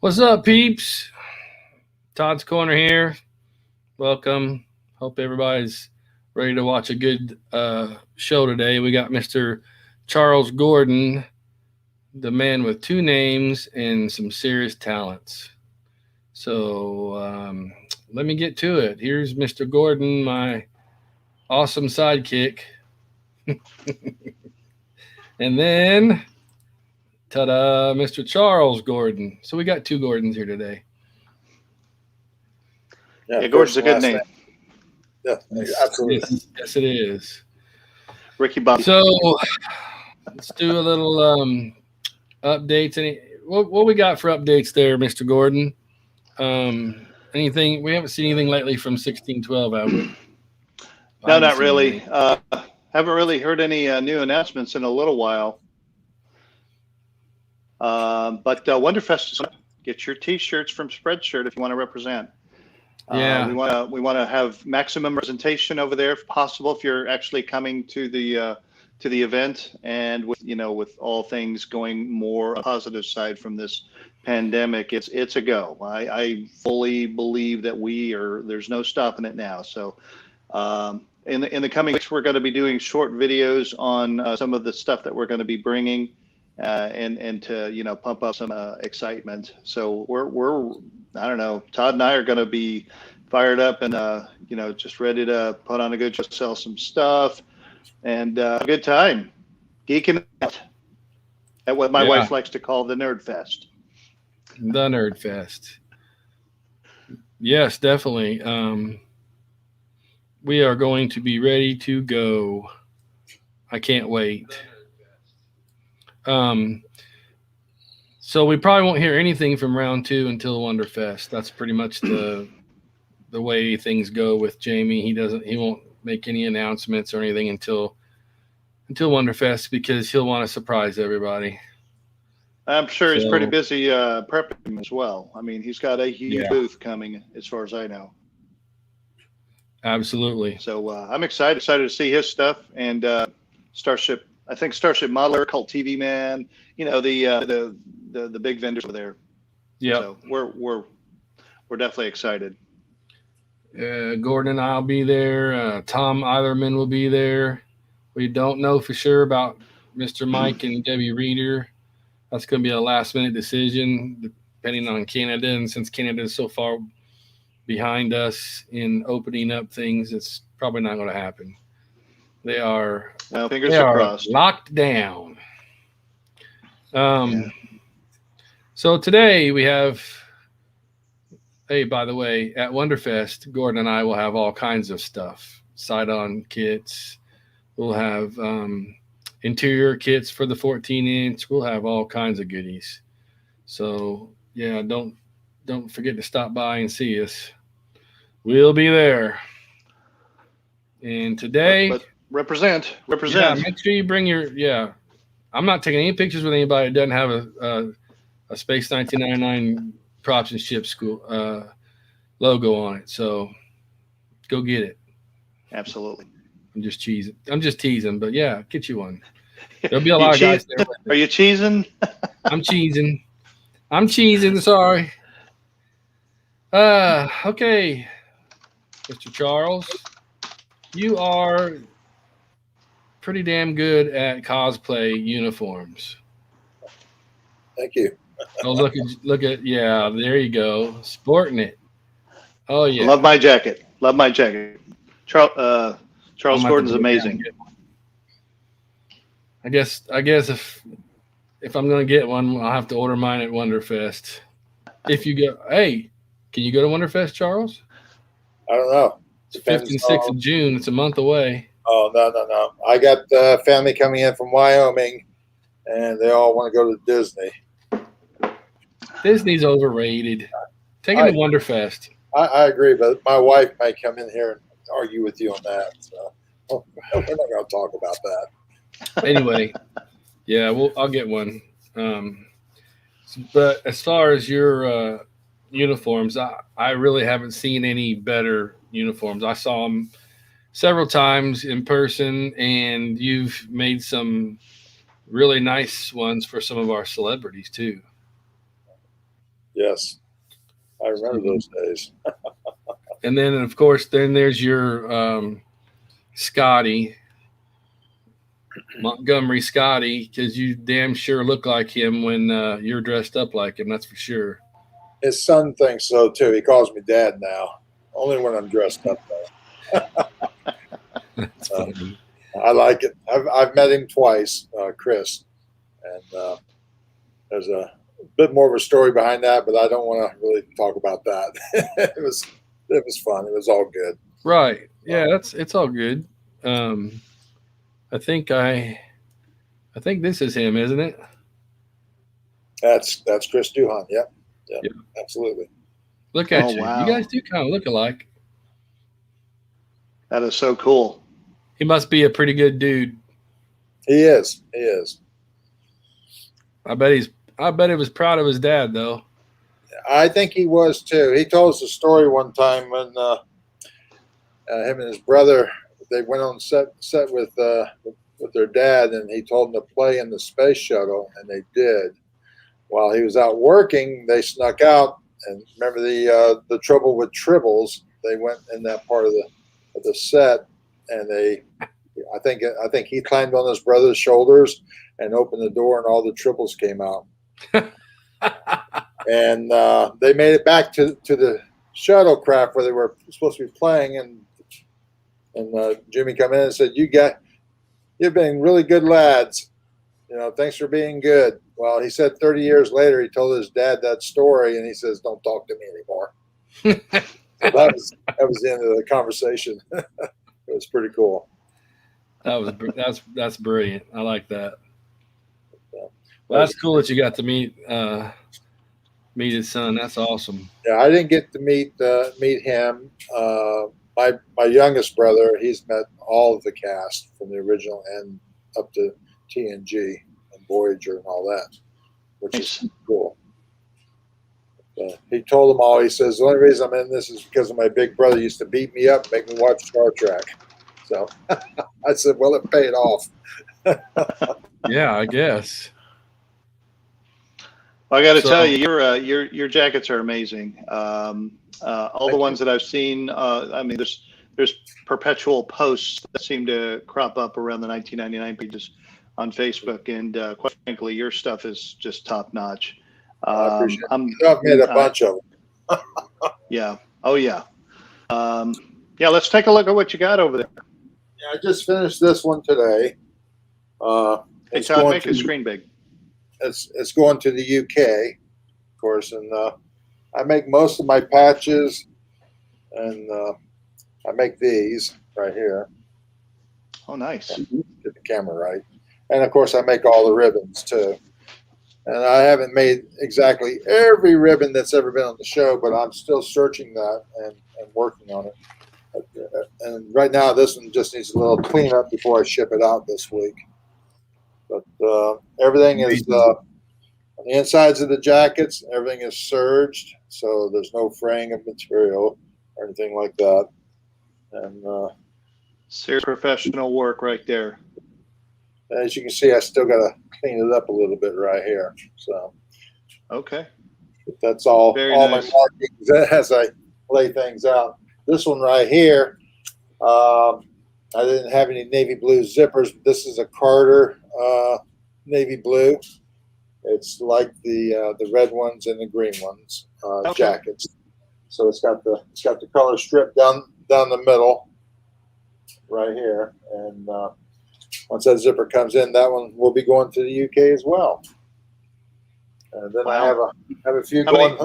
What's up, peeps? Todd's Corner here. Welcome. Hope everybody's ready to watch a good show today. We got Mr. Charles Gordon, the man with two names and some serious talents. So let me get to it. Here's Mr. Gordon, my awesome sidekick. And then, ta-da, Mr. Charles Gordon. So we got two Gordons here today. Yeah, Gordon's a good name. Yeah, absolutely. Yes, it is. Ricky Bobby. So let's do a little updates. What we got for updates there, Mr. Gordon? Anything? We haven't seen anything lately from 1612, have we? No, not really. Haven't really heard any new announcements in a little while. But Wonderfest is up. Get your T-shirts from Spreadshirt if you want to represent. Yeah, we want to have maximum representation over there if possible. If you're actually coming to the event, and with all things going more positive side from this pandemic, it's a go. I fully believe that there's no stopping it now. So in the coming weeks, we're going to be doing short videos on some of the stuff that we're going to be bringing, and to pump up some excitement. So we're I don't know. Todd and I are going to be fired up and just ready to put on a good show, sell some stuff, and a good time, geeking out at what my wife likes to call the Nerd Fest. The Nerd Fest. Yes, definitely. We are going to be ready to go. I can't wait. So we probably won't hear anything from round 2 until Wonderfest. That's pretty much the way things go with Jamie. He won't make any announcements or anything until Wonderfest, because he'll want to surprise everybody. I'm sure he's pretty busy prepping as well. I mean, he's got a huge booth coming, as far as I know. Absolutely. So I'm excited to see his stuff, and Starship. I think Starship Modeler, Cult TV Man. The big vendors over there. Yeah. So we're definitely excited. Gordon and I'll be there. Tom Eilerman will be there. We don't know for sure about Mr. Mike and Debbie Reeder. That's going to be a last-minute decision, depending on Canada. And since Canada is so far behind us in opening up things, it's probably not going to happen. They are crossed. Locked down. So today we have. Hey, by the way, at Wonderfest, Gordon and I will have all kinds of stuff. Side-on kits. We'll have interior kits for the 14-inch. We'll have all kinds of goodies. So, yeah, don't forget to stop by and see us. We'll be there. And today... But represent. Yeah, make sure you bring your... Yeah. I'm not taking any pictures with anybody that doesn't have a Space 1999 Props and Ships School logo on it. So go get it. Absolutely. I'm just teasing, but yeah, get you one. There'll be a lot of guys there. Are you cheesing? I'm cheesing. Sorry. Okay, Mr. Charles, you are pretty damn good at cosplay uniforms. Thank you. Oh, look at yeah, there you go. Sporting it. Oh yeah. Love my jacket. Charles Gordon's amazing. I guess if I'm gonna get one, I'll have to order mine at Wonderfest. If you go, hey, can you go to Wonderfest, Charles? I don't know. It's 5th and 6th of June. It's a month away. Oh, no. I got family coming in from Wyoming, and they all want to go to Disney. Disney's overrated. Take it to Wonderfest. I agree, but my wife might come in here and argue with you on that. So we're not going to talk about that. Anyway, yeah, I'll get one. But as far as your uniforms, I really haven't seen any better uniforms. I saw them several times in person, and you've made some really nice ones for some of our celebrities too. Yes, I remember those days. And then, of course, then there's your Scotty, Montgomery Scotty, because you damn sure look like him when you're dressed up like him. That's for sure. His son thinks so too. He calls me Dad now, only when I'm dressed up though. That's funny. I like it. I've met him twice, Chris, and there's a bit more of a story behind that, but I don't want to really talk about that. it was fun. It was all good. Right. Yeah, it's all good. I think this is him, isn't it? That's Chris Duhan. Yep. Yep. Absolutely. Look at Oh, you. wow. You guys do kind of look alike. That is so cool. He must be a pretty good dude. He is. He is. I bet he was proud of his dad though. I think he was too. He told us a story one time when him and his brother, they went on set with their dad, and he told them to play in the space shuttle, and they did. While he was out working, they snuck out, and remember the trouble with tribbles. They went in that part of the set, and I think he climbed on his brother's shoulders and opened the door, and all the tribbles came out. And they made it back to the shuttlecraft where they were supposed to be playing, and Jimmy come in and said, "You've been really good lads. Thanks for being good." Well, he said 30 years later, he told his dad that story, and he says, "Don't talk to me anymore." So that was the end of the conversation. It was pretty cool. That's brilliant. I like that. Yeah. Well, that's cool that you got to meet his son. That's awesome. Yeah, I didn't get to meet him. My youngest brother, he's met all of the cast from the original and up to TNG and Voyager and all that, which is cool. He told them all. He says the only reason I'm in this is because of my big brother used to beat me up, and make me watch Star Trek. So I said, well, it paid off. Yeah, I guess. Well, I got to tell you, your jackets are amazing. All the ones that I've seen, I mean, there's perpetual posts that seem to crop up around the 1999 pages on Facebook, and quite frankly, your stuff is just top notch. I appreciate it. I've made a bunch of them. Yeah. Oh yeah. Yeah. Let's take a look at what you got over there. Yeah, I just finished this one today. Hey, Todd, make your screen big. It's going to the UK, of course, and I make most of my patches, and I make these right here. Oh, nice. Get the camera right, and of course I make all the ribbons too. And I haven't made exactly every ribbon that's ever been on the show, but I'm still searching that and working on it. And right now, this one just needs a little cleanup before I ship it out this week. But everything is on the insides of the jackets. Everything is serged, so there's no fraying of material or anything like that. And serious professional work right there. As you can see, I still got to clean it up a little bit right here. So okay, that's all. Very all nice. My markings as I lay things out. This one right here, I didn't have any navy blue zippers. But this is a Carter navy blue. It's like the red ones and the green ones jackets. So it's got the color strip down the middle right here, and once that zipper comes in, that one will be going to the UK as well. And then I have a few going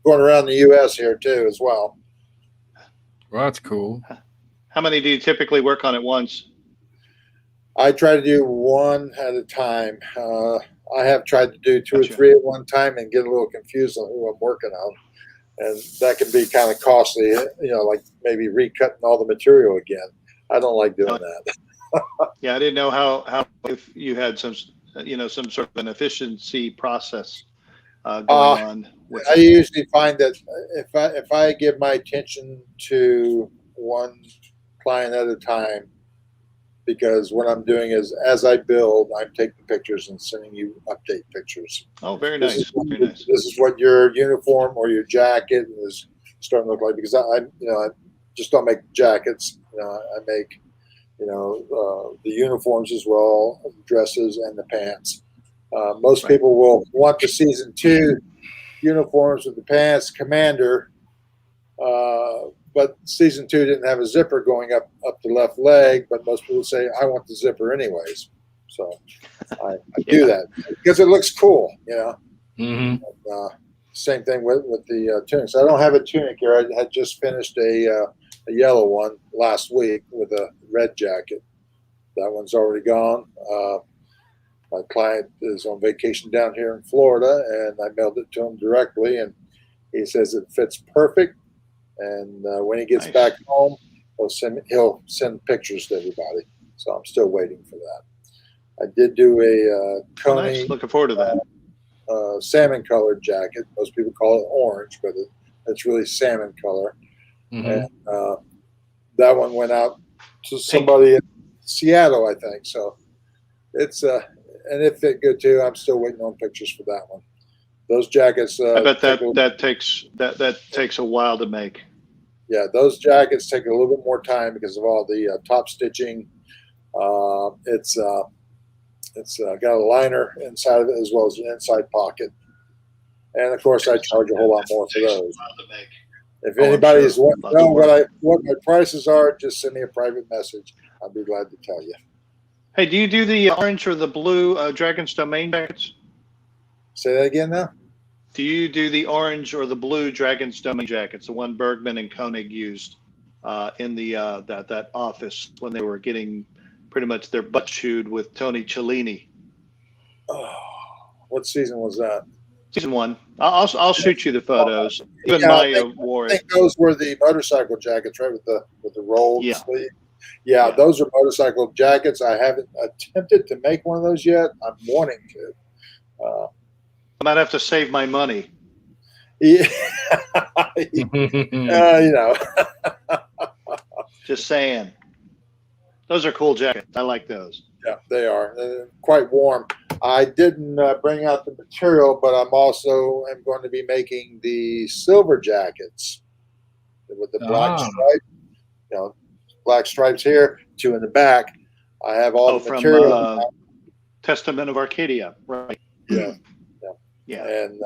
around the US here too as well. Well, that's cool. How many do you typically work on at once? I try to do one at a time. I have tried to do two or three at one time and get a little confused on who I'm working on. And that can be kind of costly, like maybe recutting all the material again. I don't like doing that. Yeah, I didn't know how if you had some sort of an efficiency process going on. I usually find that if I give my attention to one client at a time, because what I'm doing is as I build, I'm taking pictures and sending you update pictures. Oh, very This nice. is what, Very nice. this is what your uniform or your jacket is starting to look like, because I just don't make jackets. I make the uniforms as well, dresses and the pants. Most people will want the season 2 uniforms with the pants, commander, but season 2 didn't have a zipper going up the left leg. But most people say I want the zipper anyways, so I do that because it looks cool. Mm-hmm. Same thing with the tunics. I don't have a tunic here. I had just finished a yellow one last week with a red jacket. That one's already gone. My client is on vacation down here in Florida, and I mailed it to him directly, and he says it fits perfect. And when he gets back home, he'll send pictures to everybody. So I'm still waiting for that. I did do a Coney. Nice. Looking forward to that. Salmon colored jacket. Most people call it orange, but it's really salmon color. Mm-hmm. And that one went out to somebody in Seattle, I think. So it's and it fit good too. I'm still waiting on pictures for that one. Those jackets. I bet that takes a while to make. Yeah, those jackets take a little bit more time because of all the top stitching. It's got a liner inside of it as well as an inside pocket, and of course I charge a whole lot more for those. If anybody's wanting to know what my prices are, just send me a private message. I'll be glad to tell you. Hey, do you do the orange or the blue Dragon's Domain jackets? Say that again now. Do you do the orange or the blue Dragon's Domain jackets, the one Bergman and Koenig used in the that office when they were getting pretty much their butt chewed with Tony Cellini? Oh, what season was that? Season 1. I'll shoot you the photos. Even Maya wore it. I think those were the motorcycle jackets, right, with the rolled sleeve. Yeah, those are motorcycle jackets. I haven't attempted to make one of those yet. I'm wanting to. I might have to save my money. Yeah, Just saying. Those are cool jackets. I like those. Yeah, they are. They're quite warm. I didn't bring out the material, but I'm going to be making the silver jackets with the black stripe. Black stripes here, 2 in the back. I have all the material. From Testament of Arcadia, right? Yeah. And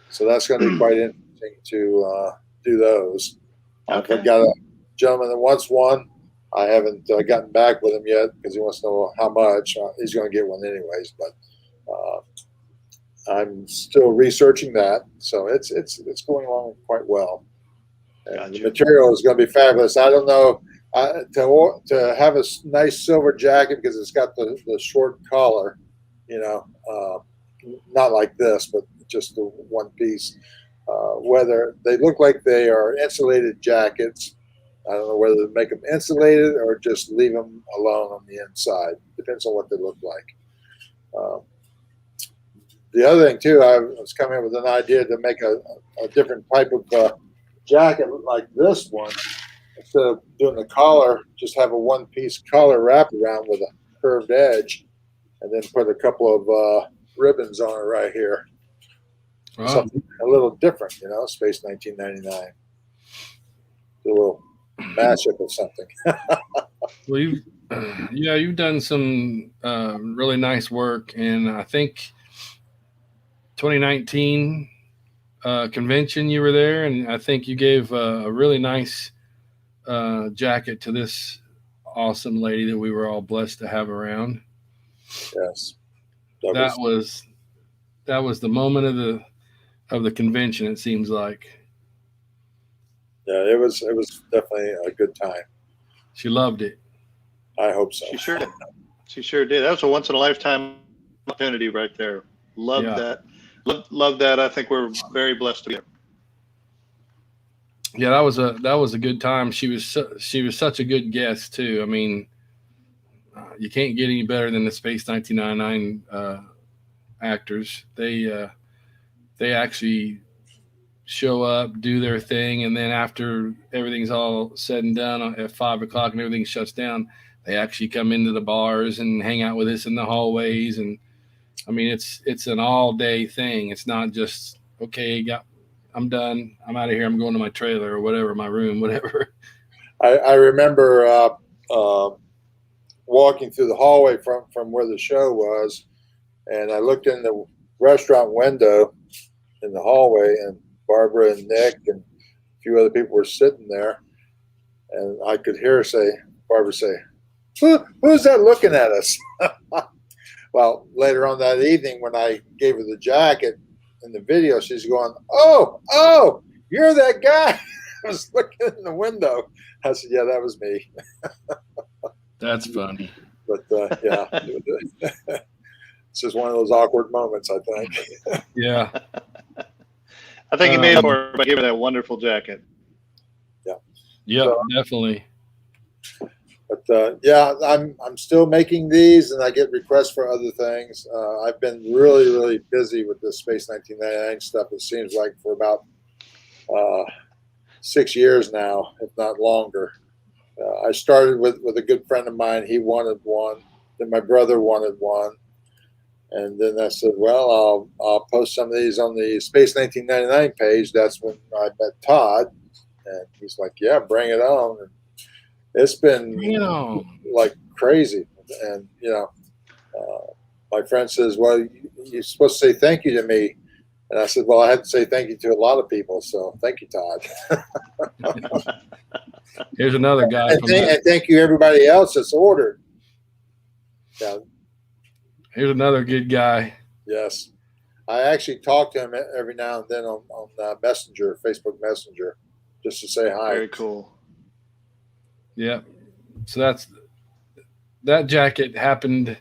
so that's going to be quite interesting to do those. Okay. I've got a gentleman that wants one. I haven't gotten back with him yet because he wants to know how much. He's going to get one anyways, but I'm still researching that. So it's going along quite well. And the material is going to be fabulous. I don't know to have a nice silver jacket because it's got the short collar, not like this, but just the one piece. Whether they look like they are insulated jackets, I don't know whether to make them insulated or just leave them alone on the inside. Depends on what they look like. The other thing too, I was coming up with an idea to make a different type of jacket like this one. Instead of doing the collar, just have a one-piece collar wrap around with a curved edge, and then put a couple of ribbons on it right here. Wow. Something a little different, Space 1999. A little mashup of something. Well, you've done some really nice work, and I think 2019 convention you were there, and I think you gave a really nice jacket to this awesome lady that we were all blessed to have around. Yes, that was the moment of the convention. It seems like. Yeah, it was definitely a good time. She loved it. I hope so. She sure did. She sure did. That was a once in a lifetime opportunity right there. Love that. Love that. I think we're very blessed to be here. Yeah, that was a good time. She was such a good guest too. I mean, you can't get any better than the Space 1999 actors. They actually show up, do their thing, and then after everything's all said and done at 5 o'clock and everything shuts down, They actually come into the bars and hang out with us in the hallways. And I mean, it's an all day thing. It's not just, okay, I'm done. I'm out of here. I'm going to my trailer or whatever, my room, whatever. I remember walking through the hallway from where the show was, and I looked in the restaurant window in the hallway, and Barbara and Nick and a few other people were sitting there, and I could hear Barbara say, who's that looking at us? Well, later on that evening, when I gave her the jacket in the video, she's going, oh, you're that guy. I was looking in the window. I said, yeah, that was me. That's funny. But yeah, it's just one of those awkward moments, I think. Yeah. I think you made it for it by giving that wonderful jacket. Yeah, So, definitely. But yeah, I'm still making these, and I get requests for other things. I've been really, really busy with this Space 1999 stuff. It seems like for about 6 years now, if not longer. I started with a good friend of mine. He wanted one. Then my brother wanted one. And then I said, well, I'll post some of these on the Space 1999 page. That's when I met Todd. And he's like, yeah, bring it on. And it's been like crazy. And, my friend says, well, you're supposed to say thank you to me. And I said, well, I had to say thank you to a lot of people. So thank you, Todd. Here's another guy. And thank you, everybody else that's ordered. Yeah. Here's another good guy. Yes. I actually talk to him every now and then on Messenger, Facebook Messenger, just to say hi. Very cool. Yeah. So that jacket happened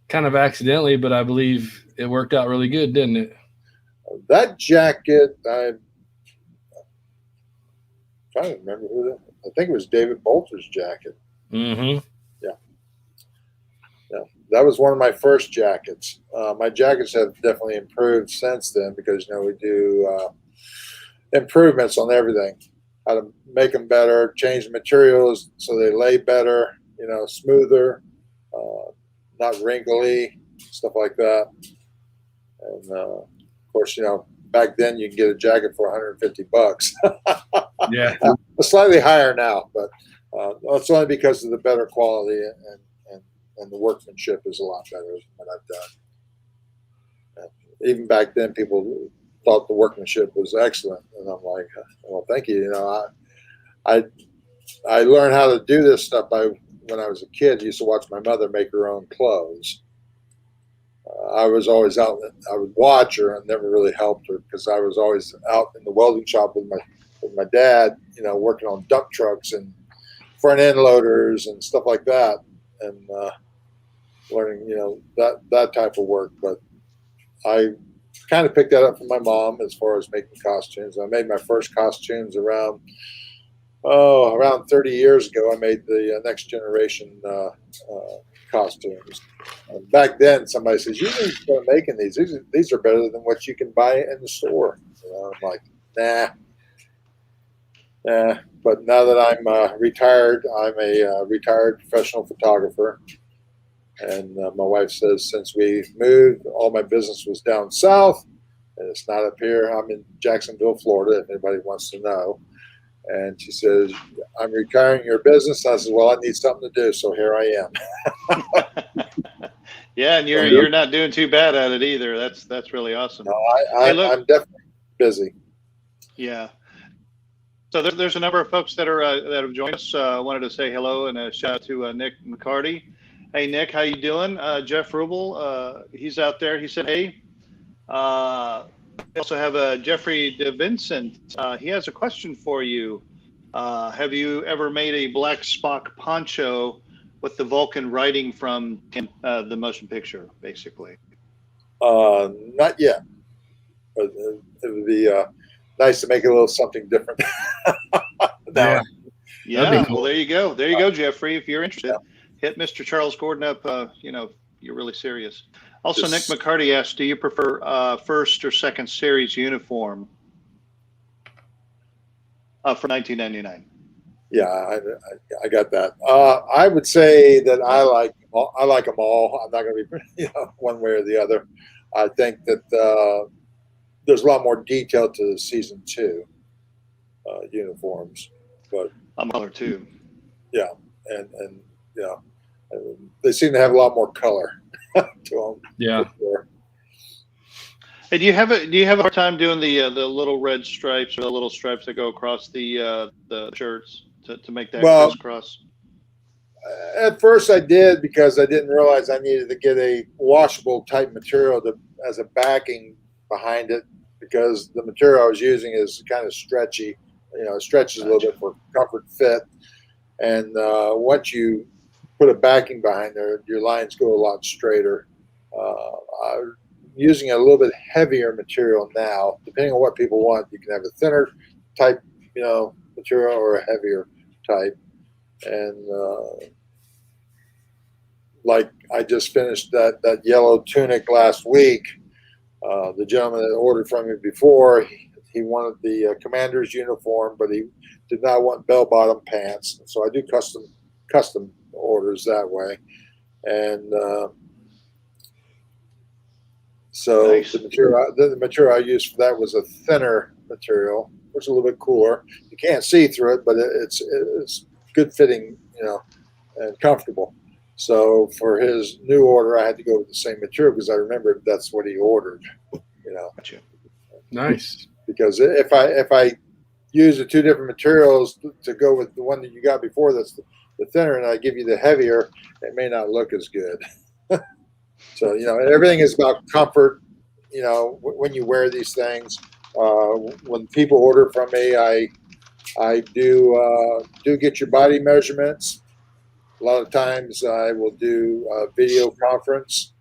kind of accidentally, but I believe it worked out really good, didn't it? That jacket, I'm trying to remember I think it was David Bolter's jacket. Mm-hmm. Yeah. That was one of my first jackets. My jackets have definitely improved since then because, we do improvements on everything. How to make them better, change the materials so they lay better, smoother, not wrinkly, stuff like that. And, of course, back then you can get a jacket for $150. Yeah. Slightly higher now, but it's only because of the better quality and the workmanship is a lot better than what I've done. And even back then, people thought the workmanship was excellent, and I'm like, well, thank you. I learned how to do this stuff when I was a kid. I used to watch my mother make her own clothes. I was always out. I would watch her and never really helped her because I was always out in the welding shop with my dad, working on dump trucks and front end loaders and stuff like that, and learning, that type of work. But I kind of picked that up from my mom as far as making costumes. I made my first costumes around 30 years ago. I made the next generation costumes. Back then, somebody says, you need to start making these. These are better than what you can buy in the store. I'm like, nah. But now that I'm retired, I'm a retired professional photographer. And my wife says, since we moved, all my business was down south, and it's not up here. I'm in Jacksonville, Florida, if anybody wants to know. And she says, I'm retiring your business. I said, well, I need something to do, so here I am. Yeah, and you're not doing too bad at it either. That's really awesome. No, I'm definitely busy. Yeah. So there's a number of folks that have joined us. I wanted to say hello and a shout out to Nick McCarty. Hey, Nick, how you doing? Jeff Rubel, he's out there. He said, hey. We also have Jeffrey DeVincent. He has a question for you. Have you ever made a black Spock poncho with the Vulcan writing from the motion picture, basically? Not yet. But it would be nice to make it a little something different. Yeah. Yeah. Cool. Well, there you go. There you go, Jeffrey. If you're interested, hit Mr. Charles Gordon up. You're really serious. Also, Nick McCarty asked, do you prefer first or second series uniform for 1999? Yeah, I got that. I would say that I like them all. I'm not going to be one way or the other. I think that there's a lot more detail to the season 2 uniforms, but I'm color too. yeah, and yeah, they seem to have a lot more color to them. Yeah. Sure. Hey, do you have a hard time doing the little red stripes or the little stripes that go across the shirts to make that Well, crisscross? at first I did because I didn't realize I needed to get a washable type material as a backing behind it because the material I was using is kind of stretchy. It stretches a little Gotcha. bit for comfort fit. And once you put a backing behind there, your lines go a lot straighter. I'm using a little bit heavier material now. Depending on what people want, you can have a thinner type, material or a heavier type. And like I just finished that yellow tunic last week. The gentleman that ordered from me before, he wanted the commander's uniform, but he did not want bell-bottom pants. So I do custom orders that way. And so Nice. the material I used for that was a thinner material, which is a little bit cooler. You can't see through it, but it's good fitting, and comfortable. So for his new order, I had to go with the same material because I remembered that's what he ordered. Gotcha. Nice. Because if I use the two different materials to go with the one that you got before, that's the thinner, and I give you the heavier, it may not look as good. So everything is about comfort. When you wear these things, when people order from me, I do get your body measurements. A lot of times I will do a video conference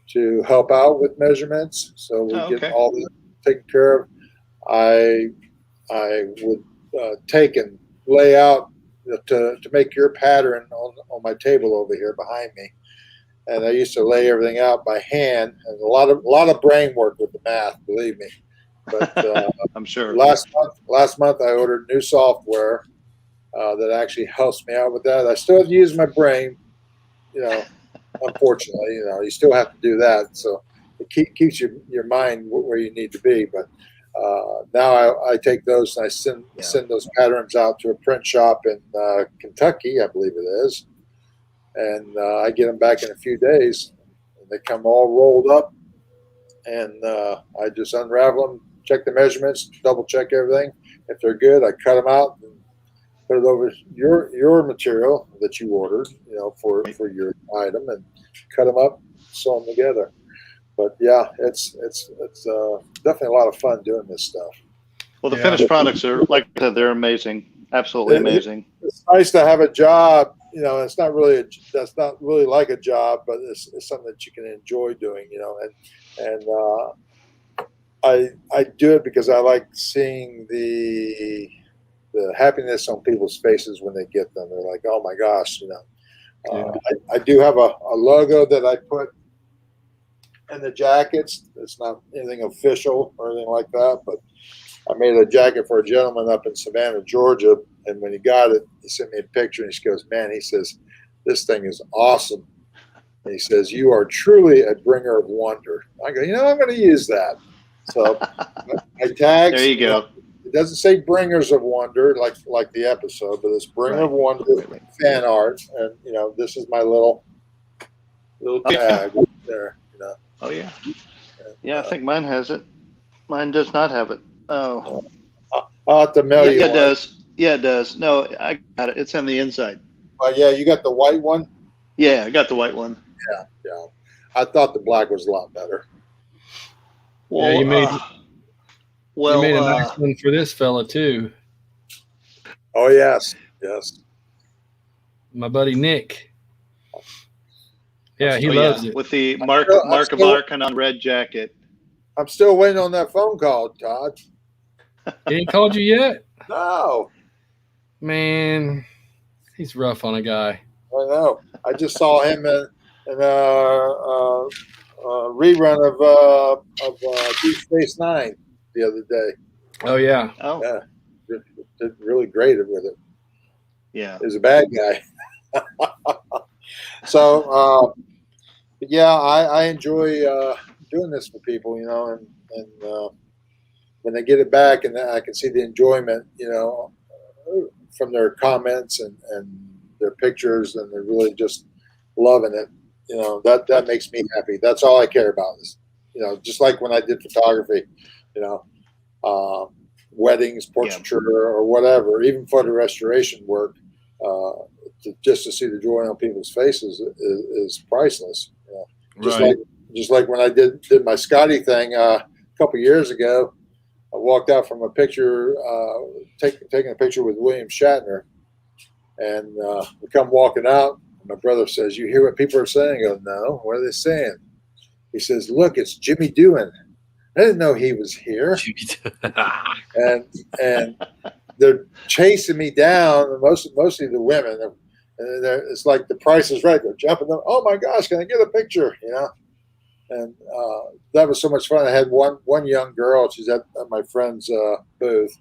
to help out with measurements, so we Oh, get okay. all that taken care of. I would take and lay out to make your pattern on my table over here behind me, and I used to lay everything out by hand, and a lot of brain work with the math, believe me. But I'm sure. last month I ordered new software that actually helps me out with that. I still have to use my brain, unfortunately, you still have to do that. So it keeps your mind where you need to be. But now I take those and I send those patterns out to a print shop in Kentucky, I believe it is, and I get them back in a few days. And they come all rolled up, and I just unravel them, check the measurements, double check everything. If they're good, I cut them out and put it over your material that you ordered, for your item, and cut them up, sew them together. But yeah, it's definitely a lot of fun doing this stuff. Well, the Yeah. finished products are, like I said, they're amazing. Absolutely amazing. It's nice to have a job. It's not really that's not really like a job, but it's something that you can enjoy doing. And I do it because I like seeing the happiness on people's faces when they get them. They're like, oh my gosh, Yeah. I do have a logo that I put in the jackets. It's not anything official or anything like that, but I made a jacket for a gentleman up in Savannah, Georgia. And when he got it, he sent me a picture and he goes, man, he says, this thing is awesome. And he says, you are truly a bringer of wonder. I go, I'm going to use that. So my tags, There you go. it doesn't say bringers of wonder like the episode, but it's bringer of wonder Right. fan art. And, this is my little tag there. Oh yeah. Yeah, I think mine has it. Mine does not have it. Oh. I'll have to mail Yeah, you it one. does. Yeah, it does. No, I got it. It's on the inside. Yeah, you got the white one? Yeah, I got the white one. Yeah. I thought the black was a lot better. Well, Yeah, you made a well, nice one for this fella too. Oh, yes. My buddy Nick. Yeah, he oh loves yeah, it. with the I'm Mark of still- Arkanon red jacket. I'm still waiting on that phone call, Todd. He ain't called you yet? No, Man, he's rough on a guy. I know. I just saw him in a rerun of Deep Space Nine the other day. Oh yeah. Oh, Yeah, did really great with it. Yeah. is a bad guy. So, yeah, I enjoy doing this for people, and when they get it back, and I can see the enjoyment, from their comments and their pictures, and they're really just loving it. That makes me happy. That's all I care about is, just like when I did photography, you know, weddings, portraiture, or whatever, even photo restoration work, just to see the joy on people's faces is priceless. Just Right. like when I did my Scotty thing a couple years ago. I walked out from a picture, taking a picture with William Shatner, and we come walking out. And my brother says, "You hear what people are saying?" I go, "No, what are they saying?" He says, "Look, it's Jimmy Doohan. I didn't know he was here." and they're chasing me down. Mostly the women. And it's like The Price is Right. They're jumping them. Oh my gosh, can I get a picture? And that was so much fun. I had one young girl. She's at my friend's booth.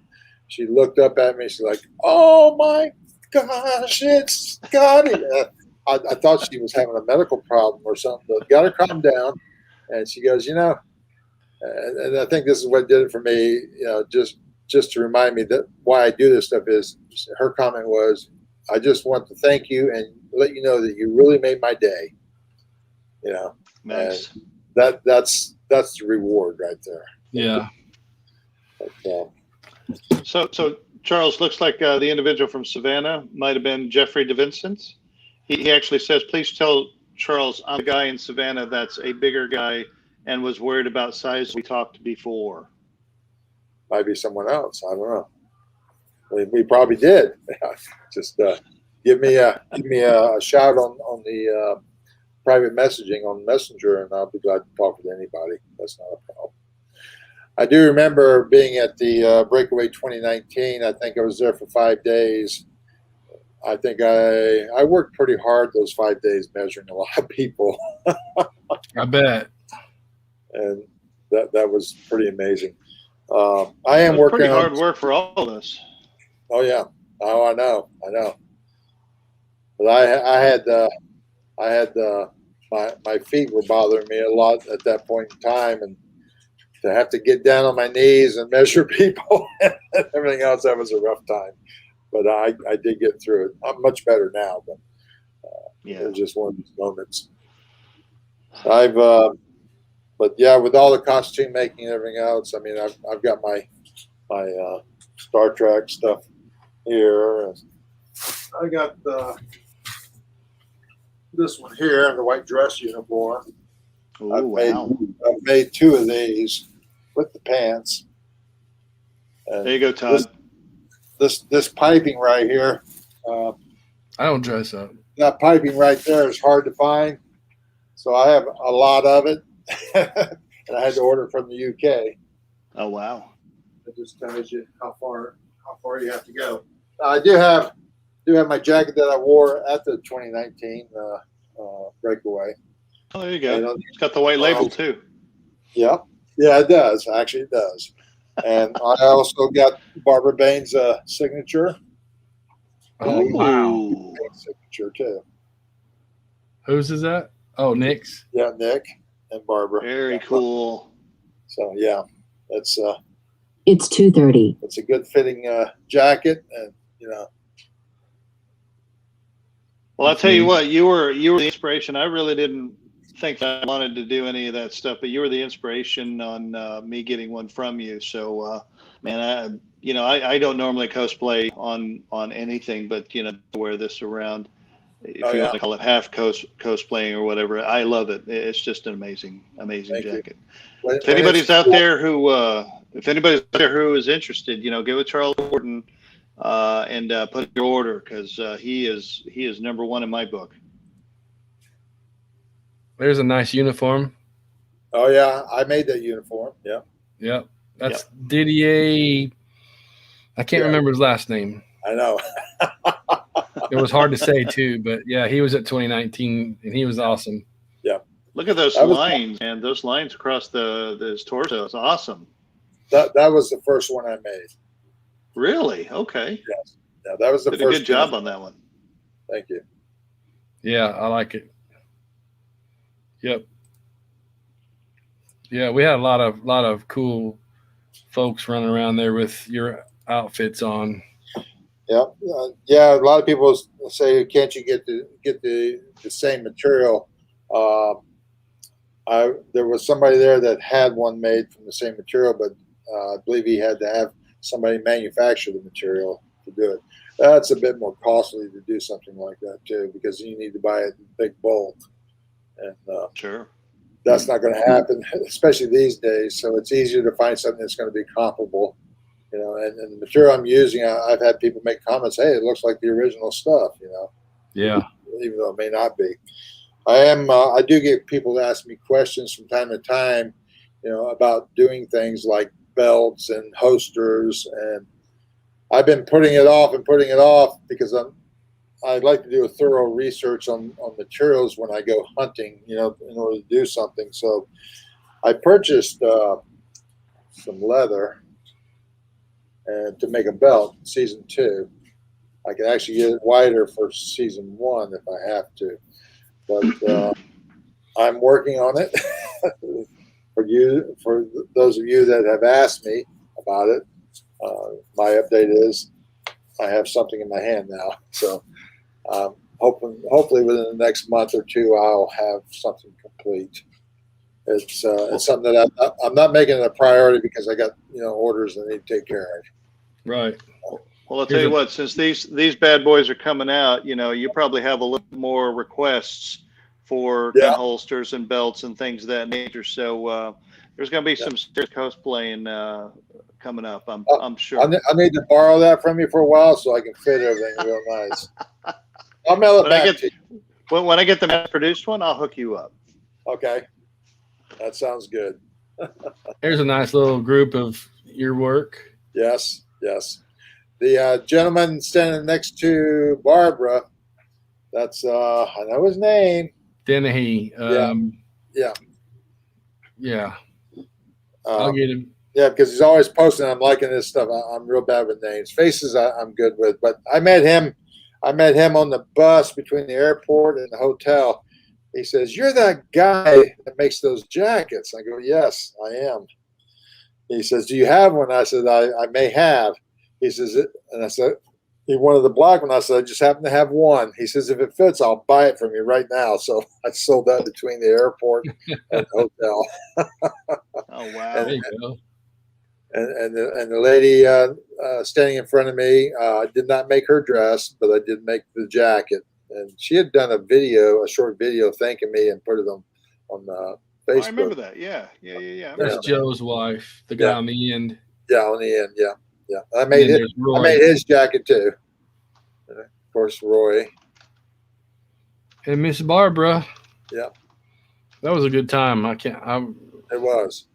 She looked up at me. She's like, "Oh my gosh, it's Scotty!" I thought she was having a medical problem or something, but got her calmed down. And she goes, and I think this is what did it for me. Just to remind me that why I do this stuff is her comment was, "I just want to thank you and let you know that you really made my day." Nice. And that's the reward right there. Yeah. But, So Charles, looks like the individual from Savannah might have been Jeffrey DeVincent. He actually says, "Please tell Charles I'm a guy in Savannah that's a bigger guy and was worried about size. We talked before." might be someone else. I don't know. We probably did. Just give me a shout on the private messaging on Messenger, and I'll be glad to talk with anybody. That's not a problem. I do remember being at the Breakaway 2019. I think I was there for 5 days. I think I worked pretty hard those 5 days measuring a lot of people. I bet. And that was pretty amazing. I am working pretty on hard work for all of us. Oh yeah. Oh, I know. But I had my feet were bothering me a lot at that point in time, and to have to get down on my knees and measure people and everything else, that was a rough time. But I did get through it. I'm much better now, but it was just one of these moments. But yeah, with all the costume making and everything else, I mean, I've got my Star Trek stuff here. I got this one here, the white dress uniform. Ooh, I've made 2 of these with the pants. And there you go, Todd. This piping right here. I don't dress up. That piping right there is hard to find, so I have a lot of it, and I had to order from the UK. Oh wow! It just tells you how far you have to go. I do have my jacket that I wore at the 2019 Breakaway. Oh, there you go. It's got the white label too. Yeah, it does. Actually, it does. And I also got Barbara Bain's signature. Oh wow! Signature too. Whose is that? Oh, Nick's. Yeah, Nick and Barbara. Very cool. So yeah, it's 2:30. It's a good fitting jacket, and Well, I'll tell you what, you were the inspiration. I really didn't think I wanted to do any of that stuff, but you were the inspiration on me getting one from you. So, man, I don't normally cosplay on anything, but to wear this around, if you want to call it half cosplaying or whatever, I love it. It's just an amazing jacket. If anybody's out there who is interested, get with Charles Gordon. And put your order, because he is number one in my book. There's a nice uniform. Oh yeah, I made that uniform. Yeah. Yep. That's Didier. I can't remember his last name. I know. It was hard to say too, but yeah, he was at 2019 and he was awesome. Yeah. Look at those lines, man. Those lines across his torso. It's awesome. That was the first one I made. Really? Okay. Yes. Yeah, that was the Did a first good job one. on that one. Thank you. Yeah, I like it. Yep. Yeah, we had a lot of cool folks running around there with your outfits on. Yeah, yeah. A lot of people say, "Can't you get the same material?" Uh, there was somebody there that had one made from the same material, but I believe he had to have somebody manufacture the material to do it. That's a bit more costly to do something like that too, because you need to buy it in big bulk, and Sure. that's not going to happen, especially these days. So it's easier to find something that's going to be comparable. And the material I'm using, I've had people make comments, "Hey, it looks like the original stuff," Yeah. even though it may not be. I do get people to ask me questions from time to time, about doing things like belts and holsters, and I've been putting it off and putting it off because I'd like to do a thorough research on materials when I go hunting, in order to do something. So I purchased some leather and to make a belt, season 2. I can actually get it wider for season 1 if I have to, but I'm working on it. For those of you that have asked me about it, my update is I have something in my hand now. So hopefully within the next month or two, I'll have something complete. It's something that I'm not making it a priority because I got orders that I need to take care of. Right. Well, I'll tell you what, since these bad boys are coming out, you probably have a little more requests for gun holsters and belts and things of that nature. So there's going to be some serious cosplaying coming up. I'm sure. I need to borrow that from you for a while so I can fit everything real nice. I'll mail it back to you. When I get the mass-produced one, I'll hook you up. Okay, that sounds good. Here's a nice little group of your work. Yes. The gentleman standing next to Barbara, that's I know his name. Dennehy. Yeah. I'll get him. Yeah, because he's always posting. I'm liking his stuff. I'm real bad with names. Faces, I'm good with. But I met him on the bus between the airport and the hotel. He says, "You're that guy that makes those jackets." I go, "Yes, I am." He says, "Do you have one?" I said, I may have. He says, and I said, he wanted the black one. I said, "I just happen to have one." He says, "If it fits, I'll buy it from you right now." So I sold that between the airport and the hotel. Oh, wow. There you go. And the lady standing in front of me, I did not make her dress, but I did make the jacket. And she had done a short video thanking me and put it on Facebook. I remember that. Yeah. That's Joe's wife, the guy on the end. Yeah, on the end. Yeah. I made his jacket too. And of course, Roy. And Miss Barbara. Yeah. That was a good time. It was.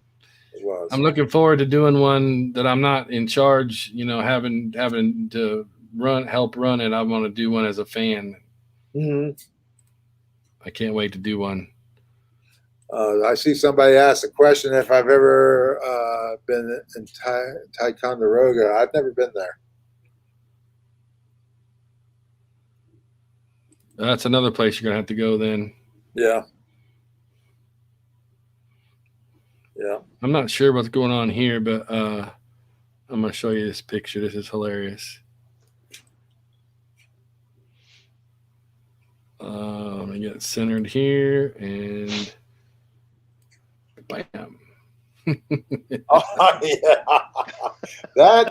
I'm looking forward to doing one that I'm not in charge, having to help run it. I want to do one as a fan. Mm-hmm. I can't wait to do one. I see somebody asked a question if I've ever been in Ticonderoga. I've never been there. That's another place you're going to have to go then. Yeah. I'm not sure what's going on here, but I'm going to show you this picture. This is hilarious. Let me get it centered here and bam. Oh, yeah.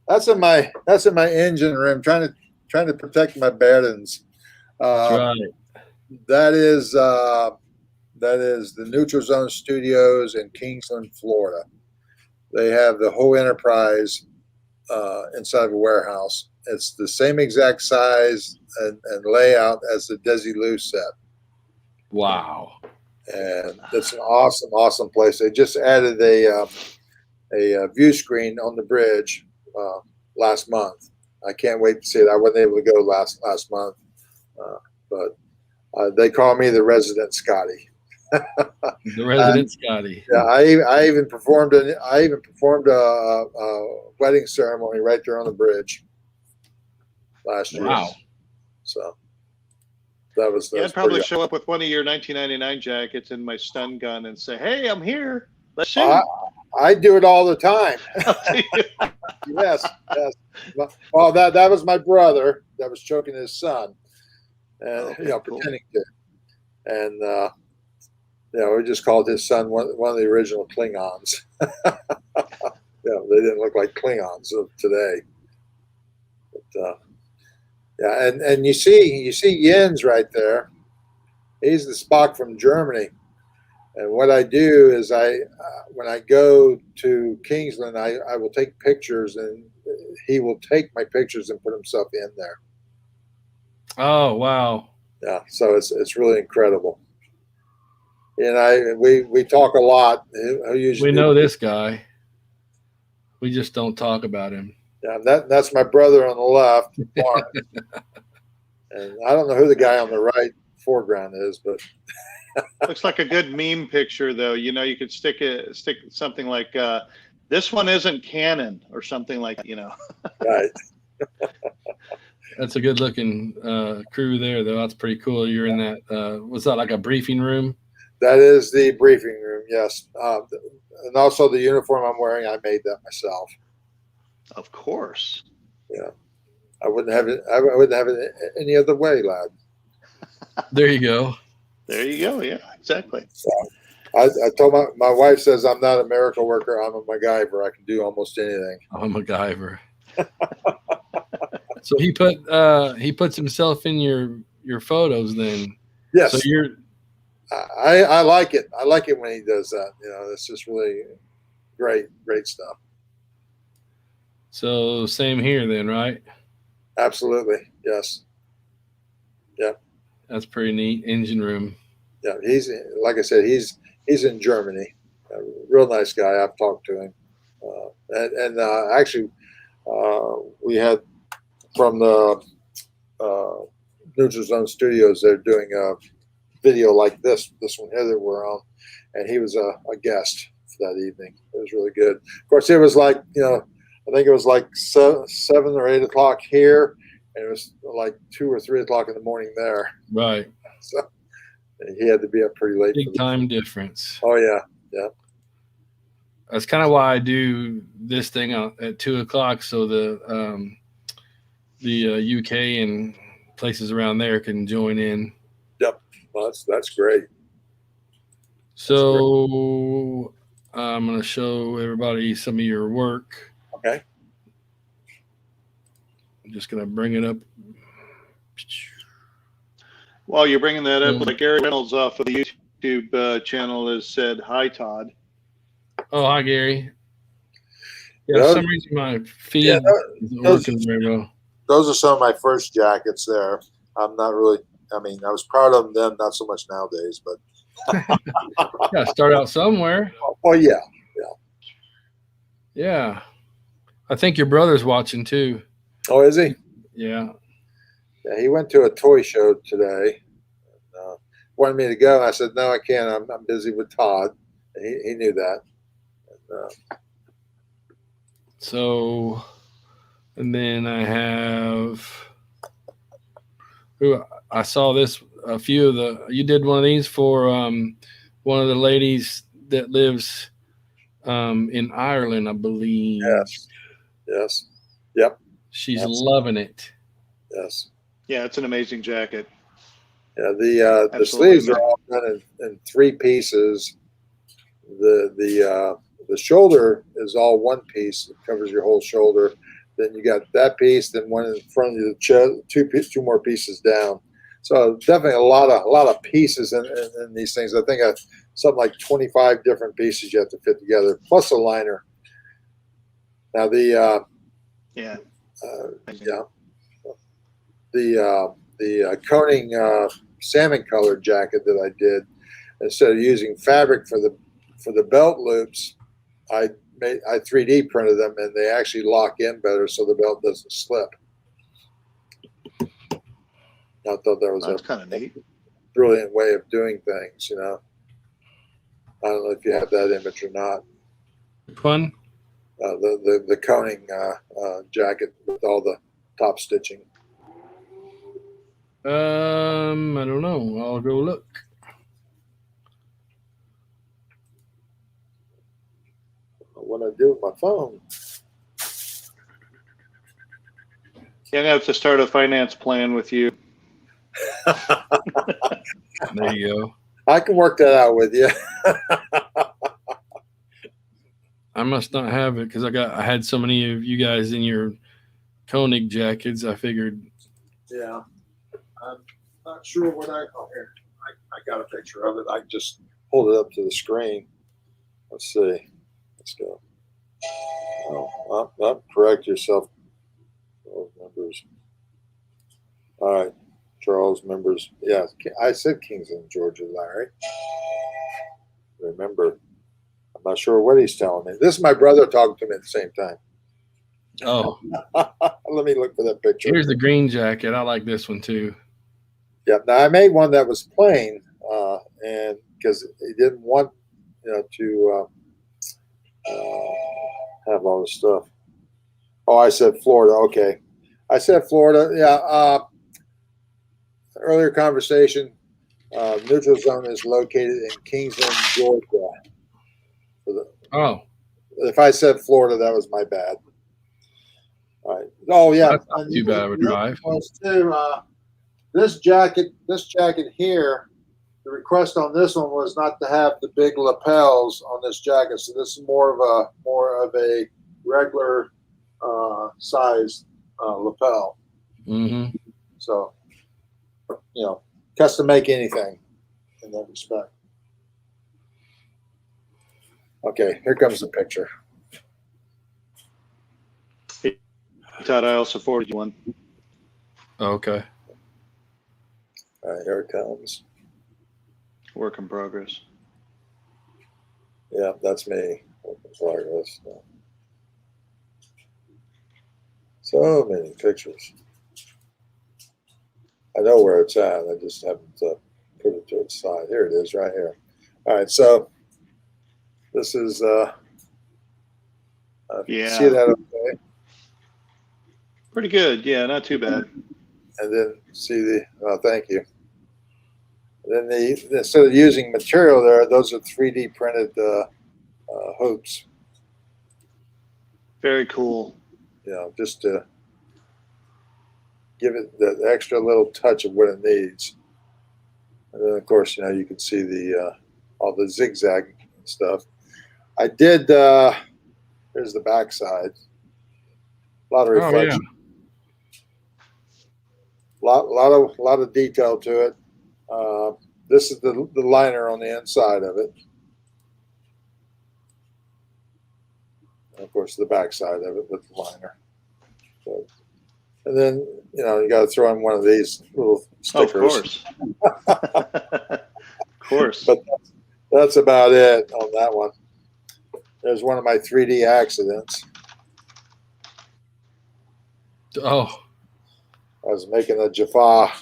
That's in my engine room, trying to protect my bearings. That's right. That is the Neutral Zone Studios in Kingsland, Florida. They have the whole enterprise inside of a warehouse. It's the same exact size and layout as the Desilu set. Wow. And it's an awesome place. They just added a view screen on the bridge last month. I can't wait to see it. I wasn't able to go last month, but they call me the resident Scotty. The resident Scotty. Yeah, I even performed a wedding ceremony right there on the bridge last year. Wow. So that was Yeah, I'd probably pretty. show up with one of your 1999 jackets and my stun gun and say, "Hey, I'm here. Let's shoot." I do it all the time. Yes, yes. Well, that was my brother that was choking his son, and Okay, cool. pretending to, and we just called his son one of the original Klingons. They didn't look like Klingons of today, but yeah, and you see Jens right there. He's the Spock from Germany. And what I do is when I go to Kingsland, I will take pictures, and he will take my pictures and put himself in there. Oh, wow. Yeah, so it's really incredible. And we talk a lot. We know this guy. We just don't talk about him. Yeah, that's my brother on the left, Mark. And I don't know who the guy on the right foreground is, but Looks like a good meme picture, though. You could stick something like "This one isn't canon" or something like Right. That's a good looking crew there, though. That's pretty cool. You're in that. Was that like a briefing room? That is the briefing room. Yes, and also the uniform I'm wearing, I made that myself. Of course. Yeah, I wouldn't have it. I wouldn't have it any other way, lad. There you go. There you go. Yeah, exactly. So I told my wife says I'm not a miracle worker. I'm a MacGyver. I can do almost anything. I'm a MacGyver. So he puts himself in your photos then. Yes. So you're. I like it. I like it when he does that. It's just really great stuff. So same here then, right? Absolutely. Yes. Yeah. That's pretty neat. Engine room. Yeah. He's, like I said, he's in Germany. A real nice guy. I've talked to him. And actually, we had from the Neutral Zone Studios, they're doing a video like this one here that we're on, and he was a guest for that evening. It was really good. Of course, it was like, I think it was like 7 or 8 o'clock here, and it was like 2 or 3 o'clock in the morning there. Right. So he had to be up pretty late. Big time difference. Oh yeah, yeah. That's kind of why I do this thing at 2 o'clock, so the UK and places around there can join in. Yep, well, that's great. So I'm going to show everybody some of your work. Okay. I'm just going to bring it up. While you're bringing that up, like Gary Reynolds off of the YouTube channel has said, "Hi, Todd." Oh, hi, Gary. Yeah, for some reason my feed isn't working very well. Those are some of my first jackets there. I'm not really, I was proud of them, not so much nowadays, but. Yeah, start out somewhere. Oh, yeah. Yeah. I think your brother's watching too. Oh, is he? Yeah. Yeah, he went to a toy show today. And, wanted me to go, and I said, no, I can't. I'm busy with Todd. And he knew that. And, so, and then I have, I saw this, a few of you did one of these for one of the ladies that lives in Ireland, I believe. Yes. Yep. She's loving it. Yes. Yeah, it's an amazing jacket. Yeah, the sleeves are all done in 3 pieces. The shoulder is all one piece. It covers your whole shoulder. Then you got that piece. Then one in front of the chest. Two more pieces down. So definitely a lot of pieces in these things. I think something like 25 different pieces you have to fit together, plus a liner. Now the Koning salmon colored jacket that I did, instead of using fabric for the belt loops, I 3D printed them, and they actually lock in better so the belt doesn't slip. I thought that was kind of neat, brilliant way of doing things, I don't know if you have that image or not. Which one? The coning jacket with all the top stitching. I don't know. I'll go look. What I do with my phone? Yeah, I'm gonna have to start a finance plan with you. There you go. I can work that out with you. I must not have it because I had so many of you guys in your Koenig jackets. I figured. Yeah, I'm not sure what oh, here. I got a picture of it. I just hold it up to the screen. Let's see. Let's go. Oh, correct yourself. Charles members. All right, Charles members. Yeah, I said Kingsland, Georgia, Larry. Remember, I'm not sure what he's telling me. This is my brother talking to me at the same time. Oh, Let me look for that picture. here's the green jacket. I like this one too. Yeah. Now I made one that was plain, and because he didn't want to have all this stuff. Oh, I said Florida. Okay, I said Florida. Yeah. Earlier conversation. Neutral zone is located in Kingsland, Georgia. Oh, If I said Florida, that was my bad. All right. Oh yeah. that's not too bad of a drive. Was too, this jacket here. The request on this one was not to have the big lapels on this jacket, so this is more of a regular size lapel. Mm-hmm. So, custom make anything in that respect. Okay, here comes the picture. Hey, Todd, I also forwarded you one. Okay. All right, here it comes. Work in progress. Yeah, that's me. Work in progress. So many pictures. I know where it's at. I just haven't put it to its side. Here it is, right here. All right, so this is. Yeah. See that? Okay. Pretty good. Yeah, not too bad. And then see the. Thank you. Then instead of using material there, those are 3D printed hoops. Very cool. Just to give it the extra little touch of what it needs. And then, of course, you can see the all the zigzag stuff. I did. Here's the backside. A lot of reflection. Oh, Lot of detail to it. This is the liner on the inside of it. And of course, the backside of it with the liner. So, and then, you got to throw in one of these little stickers. Of course. But that's about it on that one. There's one of my 3D accidents. Oh. I was making a Jaffa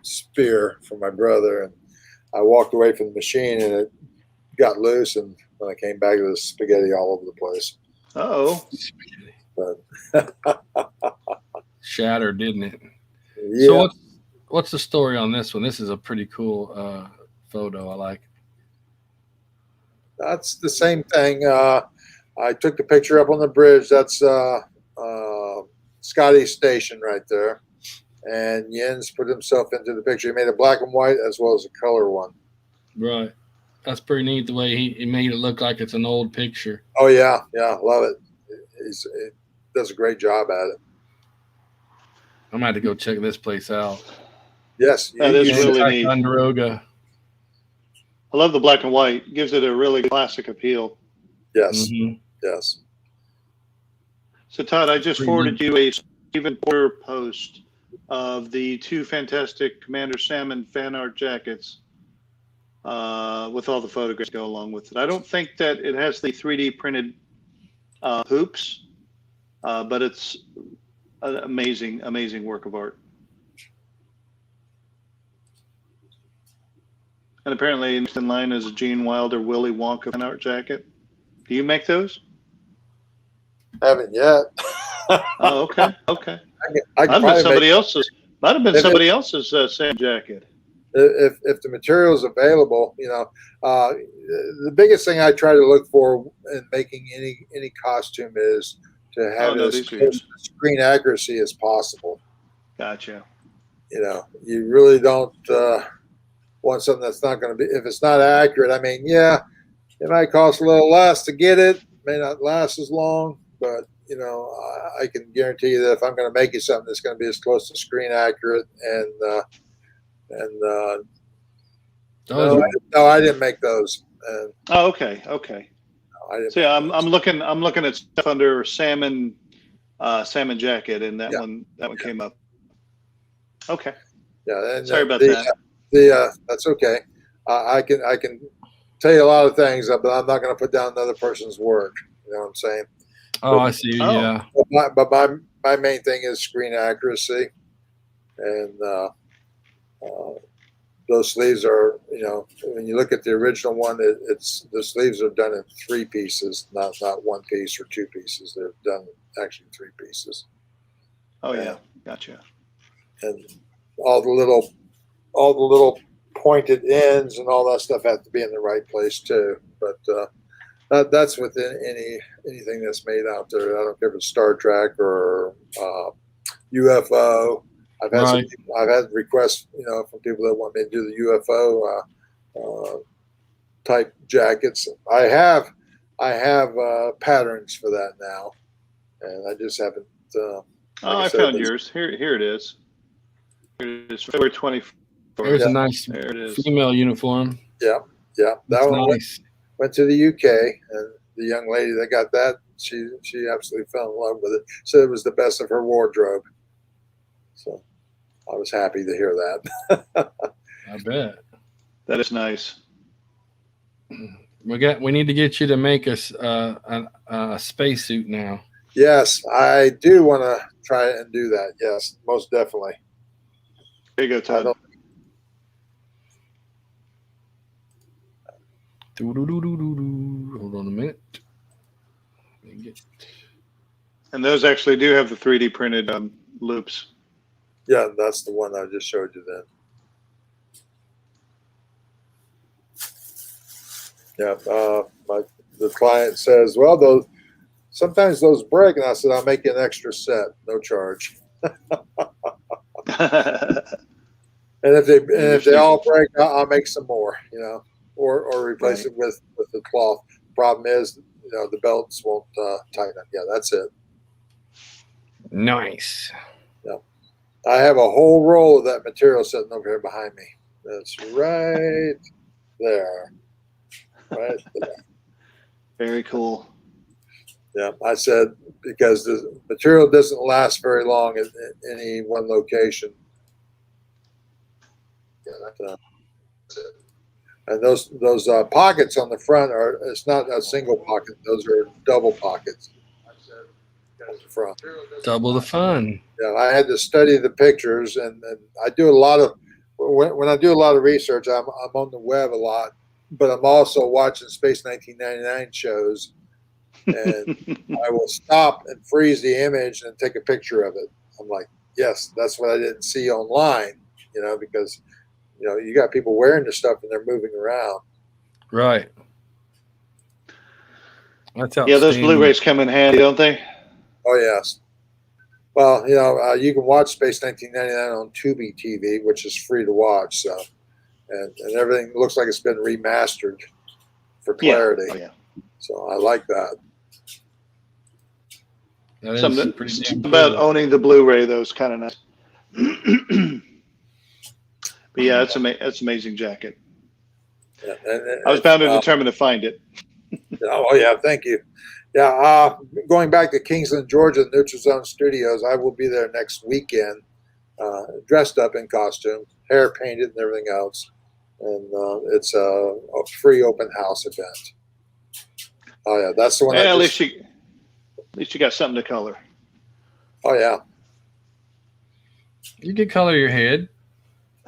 spear for my brother, and I walked away from the machine, and it got loose, and when I came back, there was spaghetti all over the place. Uh-oh. But Shattered, didn't it? yeah. So what's the story on this one? This is a pretty cool photo. I like. That's the same thing. I took the picture up on the bridge. That's Scotty's station right there. And Jens put himself into the picture. He made a black and white as well as a color one. Right. That's pretty neat the way he made it look like it's an old picture. Oh, yeah. Yeah, love it. He does a great job at it. I'm going to have to go check this place out. Yes. That is really neat. Ticonderoga. I love the black and white. It gives it a really classic appeal. Yes. Mm-hmm. Yes. So, Todd, I just forwarded you a Stephen Porter post of the two fantastic Commander Salmon fan art jackets with all the photographs go along with it. I don't think that it has the 3D printed hoops, but it's an amazing, amazing work of art. And apparently, next in line is a Gene Wilder Willy Wonka fan art jacket. Do you make those? Haven't yet. Oh, okay, okay. I Might could have been probably make somebody else's. Might have been if, somebody else's same jacket. if the material is available. The biggest thing I try to look for in making any costume is to Oh have no, as these are close yours. to screen accuracy as possible. Gotcha. You really don't want something that's not going to be, if it's not accurate. I mean, yeah, it might cost a little less to get it, may not last as long, but I can guarantee you that if I'm going to make you something that's going to be as close to screen accurate and Those are no, I didn't make those. And Oh, okay, okay. no, I didn't So make yeah, those. I'm looking at stuff under salmon jacket, and that Yeah. one came up. Okay, Yeah, and sorry about that. that's okay. I can tell you a lot of things, but I'm not going to put down another person's work. You know what I'm saying? Oh, I see. Oh. Yeah. But my main thing is screen accuracy, and those sleeves are, when you look at the original one, it's the sleeves are done in 3 pieces, not one piece or 2 pieces. They're done actually 3 pieces, Oh yeah, gotcha. and all the little pointed ends and all that stuff have to be in the right place too. But that's within anything that's made out there. I don't care if it's Star Trek or UFO. Right. I've had requests, from people that want me to do the UFO type jackets. I have patterns for that now, and I just haven't. I found yours. Here it is. Here it is, February 24th. There's a nice There it is. female uniform. Yeah, that That's one nice. went to the UK, and the young lady that got that, she absolutely fell in love with it. Said it was the best of her wardrobe. So I was happy to hear that. I bet. That is nice. We need to get you to make us a spacesuit now. Yes, I do want to try and do that. Yes, most definitely. There you go, Todd. Hold on a minute. Let me get- And those actually do have the 3D printed loops. Yeah, that's the one I just showed you then. Yeah, the client says, well, sometimes those break, and I said, I'll make you an extra set, no charge. And if they all break, I'll make some more, or replace it with the cloth. Problem is, the belts won't tighten up. Yeah, that's it. Nice. Yeah, I have a whole roll of that material sitting over here behind me. That's right there. Right there. Very cool. Yeah, I said, because the material doesn't last very long at any one location. Yeah, and those pockets on the front it's not a single pocket, those are double pockets on the front. Double the fun. Yeah, I had to study the pictures, and I do a lot of, when I do a lot of research, I'm on the web a lot, but I'm also watching Space 1999 shows, and I will stop and freeze the image and take a picture of it. I'm like, yes, that's what I didn't see online, because you got people wearing the stuff and they're moving around. Right. That's Yeah, those Blu-rays come in handy, don't they? Oh yes. Well, you can watch Space 1999 on Tubi TV, which is free to watch. So, and everything looks like it's been remastered for clarity. Yeah. Oh, yeah. So I like that. That is Something pretty damn about cool. owning the Blu-ray, though, is kind of nice. But yeah, it's amazing jacket. Yeah, I was bound and determined to find it. Oh yeah, thank you. Yeah, going back to Kingsland, Georgia, Neutral Zone Studios, I will be there next weekend, dressed up in costume, hair painted, and everything else. And it's a free open house event. Oh yeah, that's the one. Yeah, at least you got something to color. Oh yeah. You can color your head.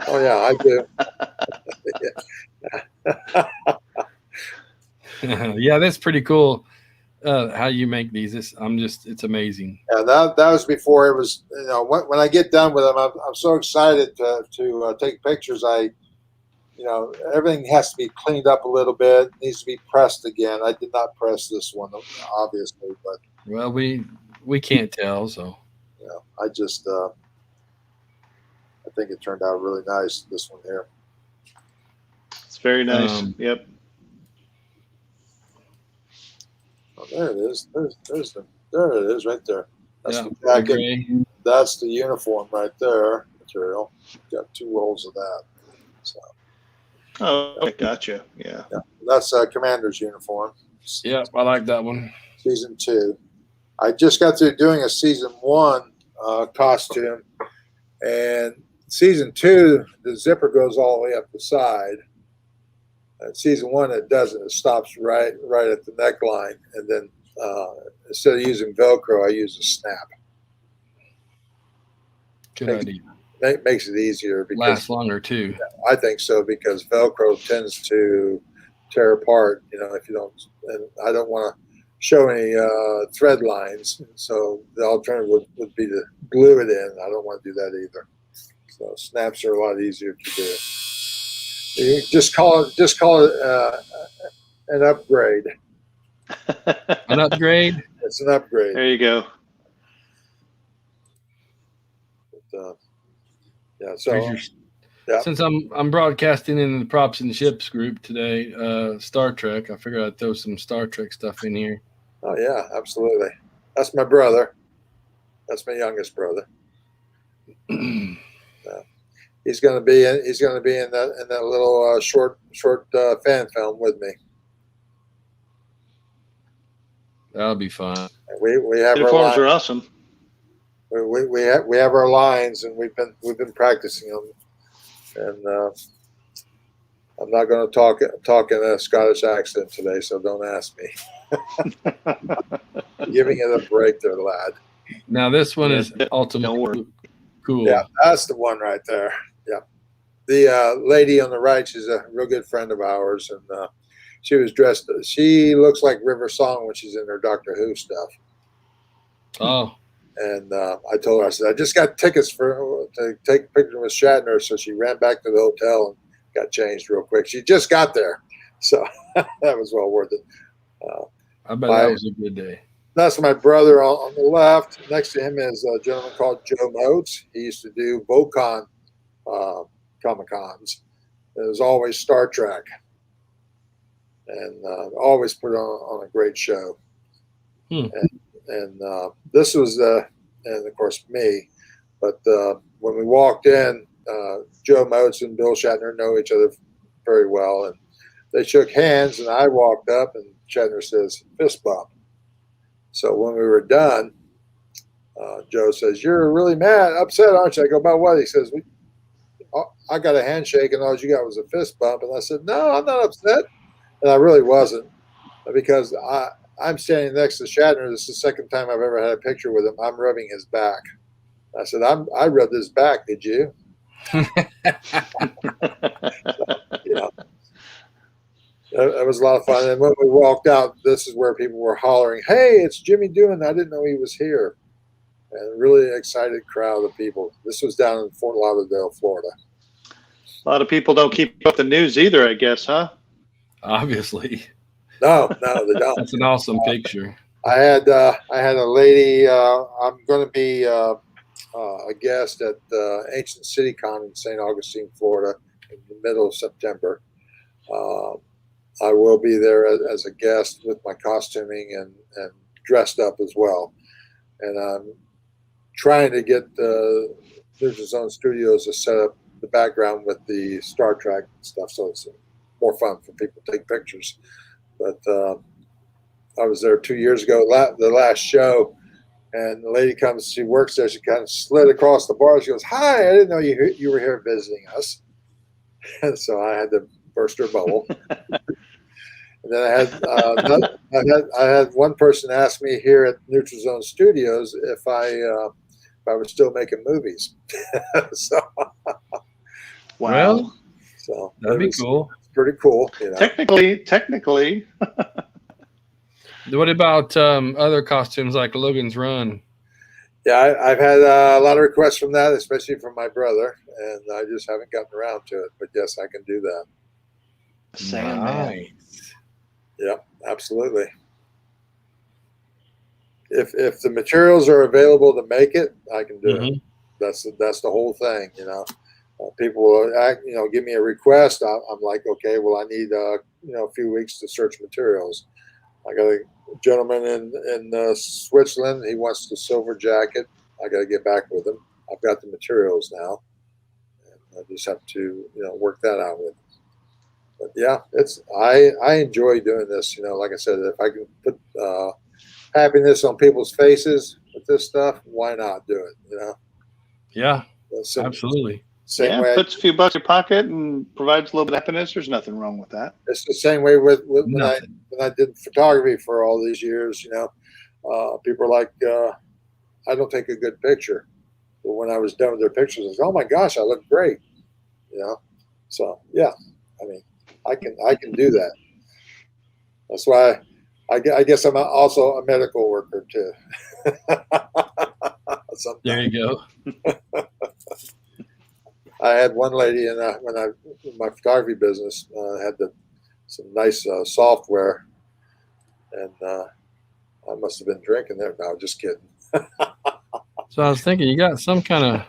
Oh yeah, I do. Yeah, that's pretty cool. How you make these? It's amazing. Yeah, that was before it was. When I get done with them, I'm so excited to take pictures. Everything has to be cleaned up a little bit. It needs to be pressed again. I did not press this one, obviously, but Well, we can't tell, so I just I think it turned out really nice. This one here. It's very nice. Um, Yep. Oh, there it is. There it is, right there. That's yeah, the the jacket. gray. That's the uniform right there. Material. Got 2 rolls of that. So Oh, okay, gotcha. Yeah. that's Commander's uniform. Yeah, I like that one. Season 2. I just got through doing a season 1 costume, and season 2 the zipper goes all the way up the side. And season 1 it doesn't. It stops right at the neckline, and then instead of using Velcro, I use a snap. Good idea. Makes it easier because Lasts longer too. I think so, because Velcro tends to tear apart. If you don't, and I don't want to show any thread lines. So the alternative would be to glue it in. I don't want to do that either. So snaps are a lot easier to do. You just call it an upgrade. An upgrade. It's an upgrade. There you go. But, yeah. So Since I'm broadcasting in the props and ships group today, Star Trek. I figured I'd throw some Star Trek stuff in here. Oh yeah, absolutely. That's my brother. That's my youngest brother. He's going to be in that little short fan film with me. That'll be fun. We have Uniforms our are lines. awesome. We have our lines, and we've been practicing them. And I'm not going to talk in a Scottish accent today, so don't ask me. Giving it a break there, lad. Now this one is Don't ultimately worry. cool. Yeah, that's the one right there. Yeah. The lady on the right, she's a real good friend of ours, and she was dressed. She looks like River Song when she's in her Doctor Who stuff. Oh, And I told her, I said, I just got tickets to take a picture with Shatner. So she ran back to the hotel and got changed real quick. She just got there. So that was well worth it. I bet that was a good day. That's my brother on the left. Next to him is a gentleman called Joe Modes. He used to do VoCon Comic-Cons. It was always Star Trek. And always put on a great show. And this was, and of course me, but when we walked in, Joe Motes and Bill Shatner know each other very well, and they shook hands, and I walked up, and Shatner says, fist bump. So when we were done, Joe says, you're really upset, aren't you? I go, about what? He says, I got a handshake, and all you got was a fist bump. And I said, no, I'm not upset. And I really wasn't, because I'm standing next to Shatner. This is the second time I've ever had a picture with him. I'm rubbing his back. I said, I rubbed his back. Did you? It was a lot of fun. And when we walked out, this is where people were hollering, hey, it's Jimmy Doohan. I didn't know he was here. And a really excited crowd of people. This was down in Fort Lauderdale, Florida. A lot of people don't keep up the news either, I guess, huh? Obviously. No, they don't. That's an awesome picture. I had a lady. I'm going to be a guest at Ancient City Con in St. Augustine, Florida, in the middle of September. I will be there as a guest with my costuming and dressed up as well. And I'm trying to get Neutral Zone Studios to set up the background with the Star Trek stuff, so it's more fun for people to take pictures. But I was there 2 years ago, the last show, and the lady comes, she works there, she kind of slid across the bar. She goes, hi, I didn't know you were here visiting us. And so I had to burst her bubble. And then I had one person ask me here at Neutral Zone Studios if I was still making movies. So, Well, so that'd be cool. pretty cool. You know. Technically. What about other costumes like Logan's Run? Yeah, I've had a lot of requests from that, especially from my brother, and I just haven't gotten around to it. But yes, I can do that. Sandman. Nice. Yeah, absolutely. If the materials are available to make it, I can do it. That's the whole thing, you know. People will give me a request. I'm like, okay, well, I need a few weeks to search materials. I got a gentleman in Switzerland. He wants the silver jacket. I got to get back with him. I've got the materials now, and I just have to work that out with him. But yeah, I enjoy doing this. You know, like I said, if I can put happiness on people's faces with this stuff, why not do it? You know. Yeah, Absolutely. Same way. Puts a few bucks in your pocket and provides a little bit of happiness. There's nothing wrong with that. It's the same way with when I did photography for all these years. You know, people are like, I don't take a good picture, but when I was done with their pictures, I said, oh my gosh, I look great. You know, so yeah, I mean, I can do that. That's why I guess I'm also a medical worker too. There you go. I had one lady in my photography business had some nice software, and I must have been drinking there. No, just kidding. So I was thinking, you got some kind of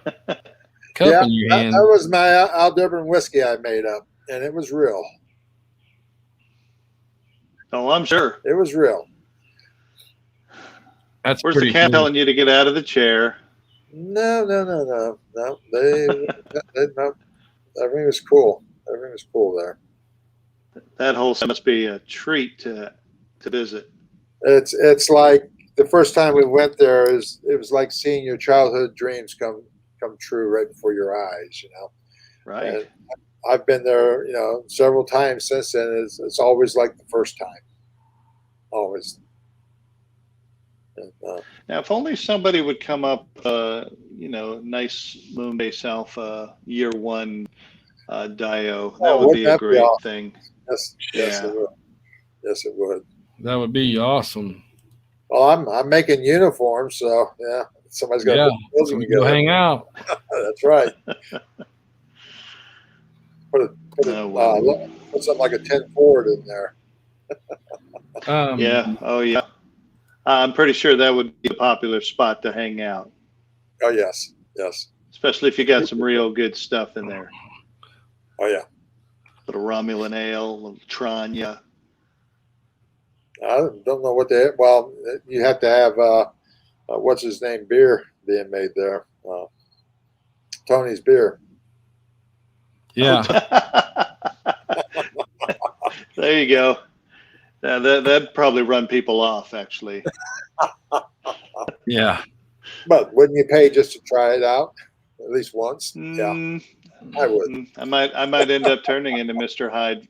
cup in your hand. That was my Aldebaran whiskey I made up, and it was real. Oh, I'm sure it was real. That's Where's the cat telling you to get out of the chair? No. They no. Everything was cool. Everything was cool there. That whole must be a treat to visit. It's like the first time we went there it was like seeing your childhood dreams come true right before your eyes. You know. Right. And I've been there, several times since then. It's always like the first time. Always. And, now, if only somebody would come up, nice Moonbase Alpha Year 1 Dio. That would be a great thing. Yes, yeah. Yes, it would. Yes, it would. That would be awesome. Well, I'm making uniforms, so yeah, somebody's got to go hang out. That's right. Put something like a 10 Ford in there. Yeah. Oh, yeah. I'm pretty sure that would be a popular spot to hang out. Oh, yes. Yes. Especially if you got some real good stuff in there. Oh, yeah. A little Romulan ale, a little Tranya. I don't know what you have to have, what's his name, beer being made there. Tony's beer. Yeah. There you go. That'd probably run people off, actually. Yeah. But wouldn't you pay just to try it out at least once? Yeah, I would. I might end up turning into Mr. Hyde.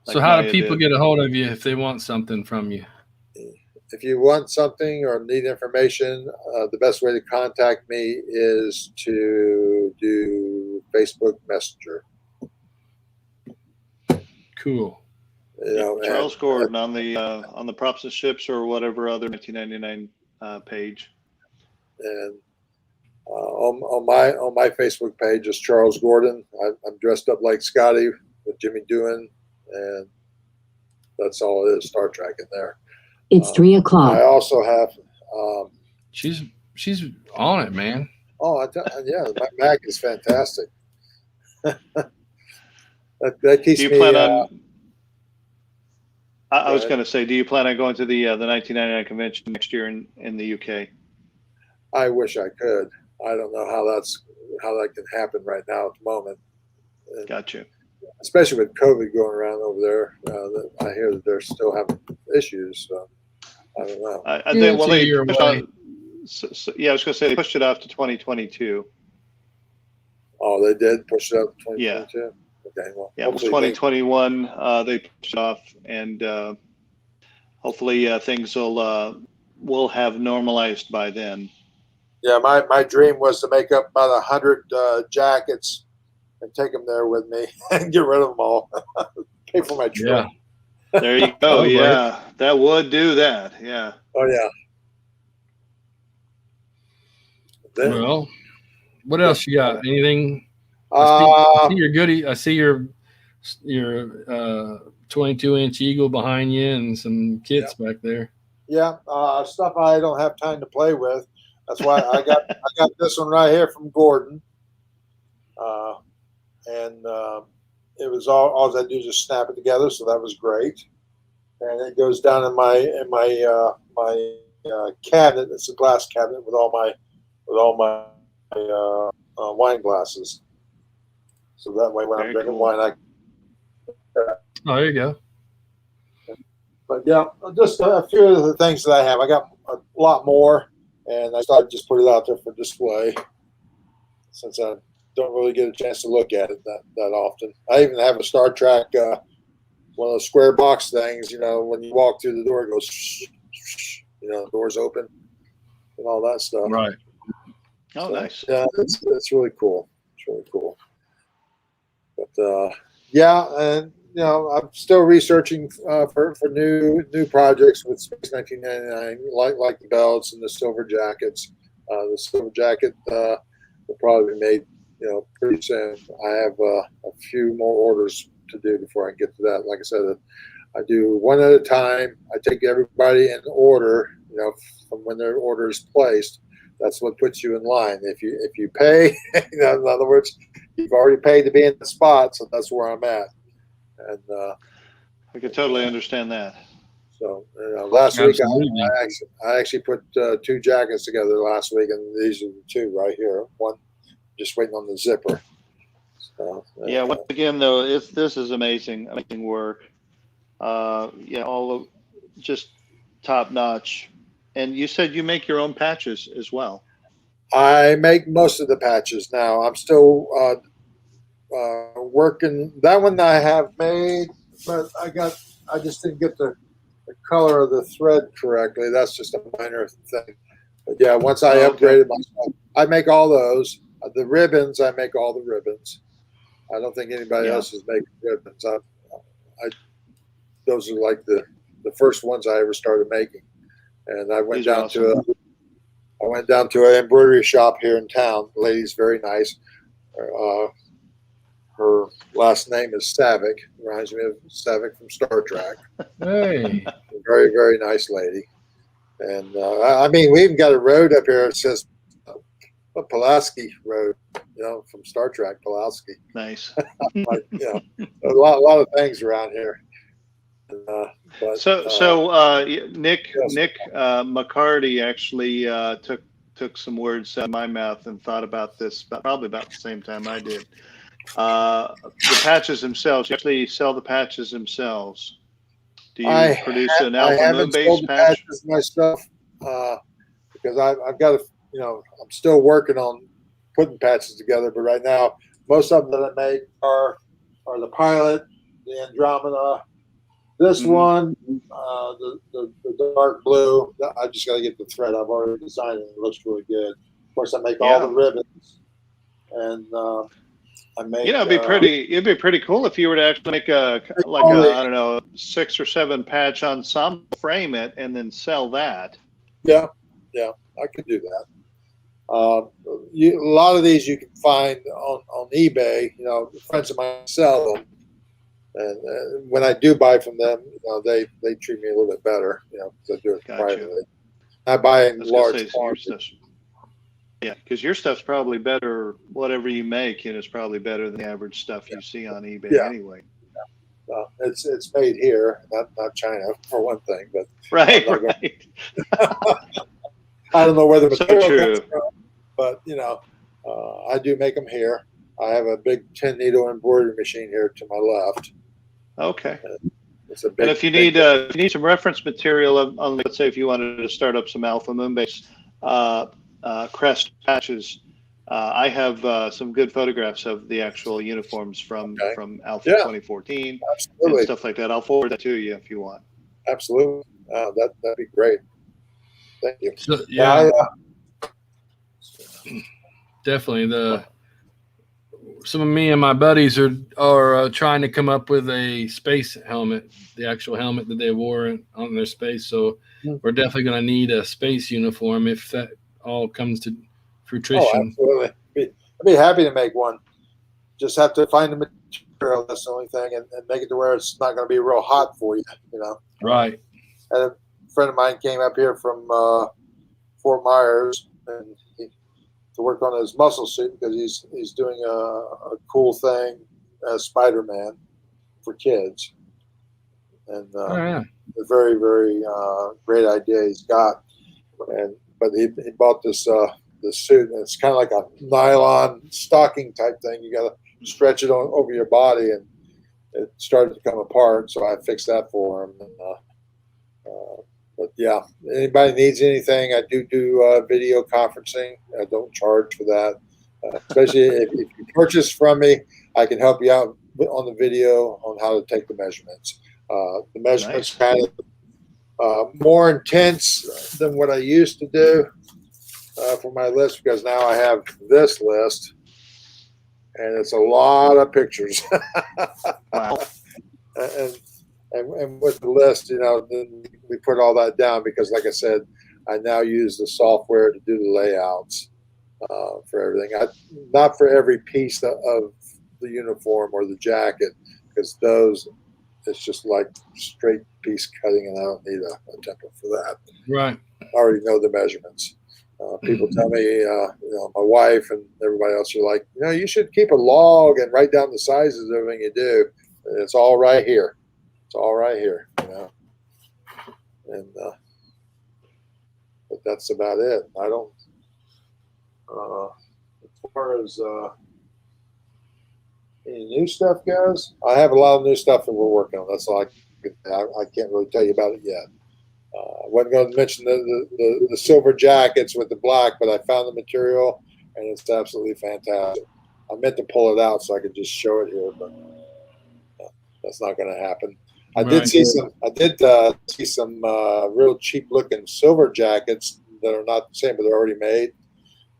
So how do people get a hold of you if they want something from you? If you want something or need information, the best way to contact me is to do Facebook Messenger. Cool. Charles Gordon on the Props and Ships or whatever other 1999 page. And on my Facebook page is Charles Gordon. I'm dressed up like Scotty with Jimmy Doohan, and that's all it is. Star Trek in there. It's 3 o'clock. I also have. She's on it, man. Oh, yeah, my Mac is fantastic. that keeps me. Do you plan on? I was going to say, do you plan on going to the 1999 convention next year in the UK? I wish I could. I don't know how that can happen right now at the moment. And gotcha. Especially with COVID going around over there, I hear that they're still having issues. So I don't know. I was going to say they pushed it off to 2022. Oh, they did push it up to 2022. Yeah. Okay, well, yeah, it was 2021. They pushed it off, and hopefully things will have normalized by then. Yeah, my dream was to make up about 100 jackets and take them there with me and get rid of them all. Pay for my trip. Yeah. There you go. Yeah, that would do that. Yeah. Oh yeah. Then, Well, what else you got? Anything? I see your goodie. I see your 22-inch Eagle behind you and some kits back there. yeah, stuff I don't have time to play with. That's why I got this one right here from Gordon, and it was all I do is just snap it together. So that was great, and it goes down in my cabinet. It's a glass cabinet with all my wine glasses. So that way, when I'm drinking wine, Oh, there you go. But yeah, just a few of the things that I have. I got a lot more, and I thought I'd just put it out there for display, since I don't really get a chance to look at it that often. I even have a Star Trek, one of those square box things. When you walk through the door, it goes, the doors open, and all that stuff. Right. Oh, So, nice. yeah, it's really cool. It's really cool. But yeah, and I'm still researching for new projects with Space 1999, like the belts and the silver jackets. The silver jacket will probably be made pretty soon. I have a few more orders to do before I get to that. Like I said, I do one at a time. I take everybody in order, from when their order is placed. That's what puts you in line. If you pay, in other words, you've already paid to be in the spot, so that's where I'm at. And I could totally understand that. so last week Absolutely. I actually put 2 jackets together last week, and these are the 2 right here. One just waiting on the zipper. So, Yeah. Once again, though, this is amazing work. Yeah, all of just top notch. And you said you make your own patches as well. I make most of the patches now. I'm still working. That one I have made, but I just didn't get the color of the thread correctly. That's just a minor thing. But yeah, once I upgraded myself, I make all those. The ribbons, I make all the ribbons. I don't think anybody else is making ribbons. Those are like the first ones I ever started making. And I went down to an embroidery shop here in town. The lady's very nice. Her last name is Savick. Reminds me of Savick from Star Trek. Hey. Very, very nice lady. And we even got a road up here that says Pulaski Road, from Star Trek, Pulaski. Nice. Like, a lot of things around here. Nick McCarty actually took some words out of my mouth and thought about this probably about the same time I did. The patches themselves, you actually sell the patches themselves. Do you produce an Alpha Moon based patch? Patches myself because I've got I'm still working on putting patches together, but right now most of them that I make are the Pilot, the Andromeda. This one, the dark blue, I just got to get the thread. I've already designed it. It looks really good. Of course, I make all the ribbons, and I make. It'd be pretty cool if you were to actually make I don't know, 6 or 7 patch ensemble, frame it, and then sell that. Yeah, I could do that. A lot of these you can find on eBay. Friends of mine sell them. And when I do buy from them, they treat me a little bit better, because I do it privately. I buy in large quantities. Yeah, because your stuff's probably better. Whatever you make, it's probably better than the average stuff you see on eBay anyway. It's made here, not China for one thing, but right. I don't know where the material true. comes from, but I do make them here. I have a big 10 needle embroidery machine here to my left. Okay. It's a big, and if you need some reference material on, let's say, if you wanted to start up some Alpha Moon base crest patches, I have some good photographs of the actual uniforms from Alpha 2014 and stuff like that. I'll forward that to you if you want. Absolutely. That'd be great. Thank you. So, definitely some of me and my buddies are trying to come up with a space helmet, the actual helmet that they wore on their space. So we're definitely going to need a space uniform if that all comes to fruition. Absolutely. I'd be happy to make one. Just have to find the material. That's the only thing, and make it to where it's not going to be real hot for you. Right. And a friend of mine came up here from Fort Myers and to work on his muscle suit because he's doing a cool thing as Spider-Man for kids, and a very, very great idea he's got. But he bought this suit, and it's kind of like a nylon stocking type thing. You got to stretch it over your body, and it started to come apart. So I fixed that for him. But yeah, anybody needs anything, I do video conferencing. I don't charge for that. Especially if you purchase from me, I can help you out on the video on how to take the measurements. The measurements kind of more intense than what I used to do for my list, because now I have this list, and it's a lot of pictures. Wow. And with the list, then we put all that down because, like I said, I now use the software to do the layouts for everything. Not for every piece of the uniform or the jacket, because those, it's just like straight piece cutting, and I don't need a template for that. Right. I already know the measurements. People tell me, my wife and everybody else are like, you should keep a log and write down the sizes of everything you do. And it's all right here. It's all right here, and but that's about it. I don't. As far as any new stuff goes, I have a lot of new stuff that we're working on. That's all I can't really tell you about it yet. I wasn't going to mention the silver jackets with the black, but I found the material, and it's absolutely fantastic. I meant to pull it out so I could just show it here, but that's not going to happen. I did see some real cheap looking silver jackets that are not the same, but they're already made.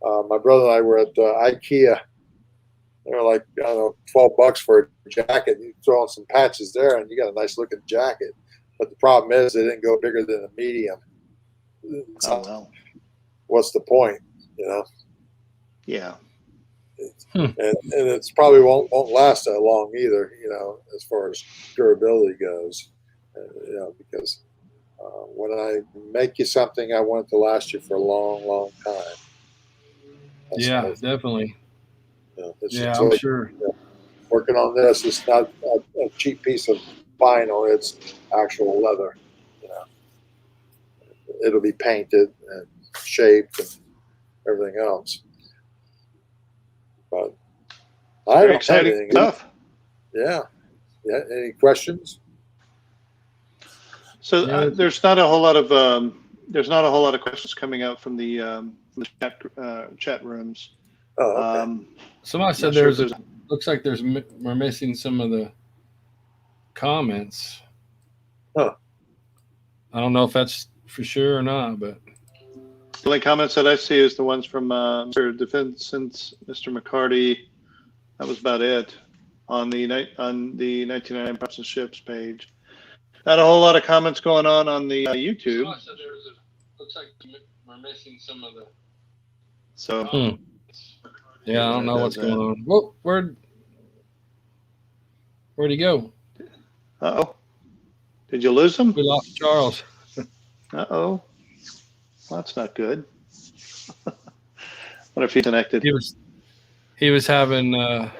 My brother and I were at IKEA. They were like, I don't know, $12 for a jacket. You throw on some patches there, and you got a nice looking jacket. But the problem is they didn't go bigger than a medium. Oh well. What's the point? Yeah. And it's probably won't last that long either, as far as durability goes, because when I make you something, I want it to last you for a long, long time. Definitely. It's I'm sure. Working on this, it's not a cheap piece of vinyl, it's actual leather. It'll be painted and shaped and everything else. But I don't have anything. Stuff. Yeah. Any questions? So there's not a whole lot of questions coming out from the chat rooms. Oh, okay. Somebody said looks like we're missing some of the comments. Huh. I don't know if that's for sure or not, but the only comments that I see is the ones from Mr. Defense, Mr. McCarty. That was about it on the 1999 Props and Ships page. Not a whole lot of comments going on the YouTube. Looks like we're missing some of the. So. Yeah, I don't know what's going on. Whoa, where'd he go? Uh-oh. Did you lose him? We lost Charles. Uh-oh. Well, that's not good. What if he's connected? He was having a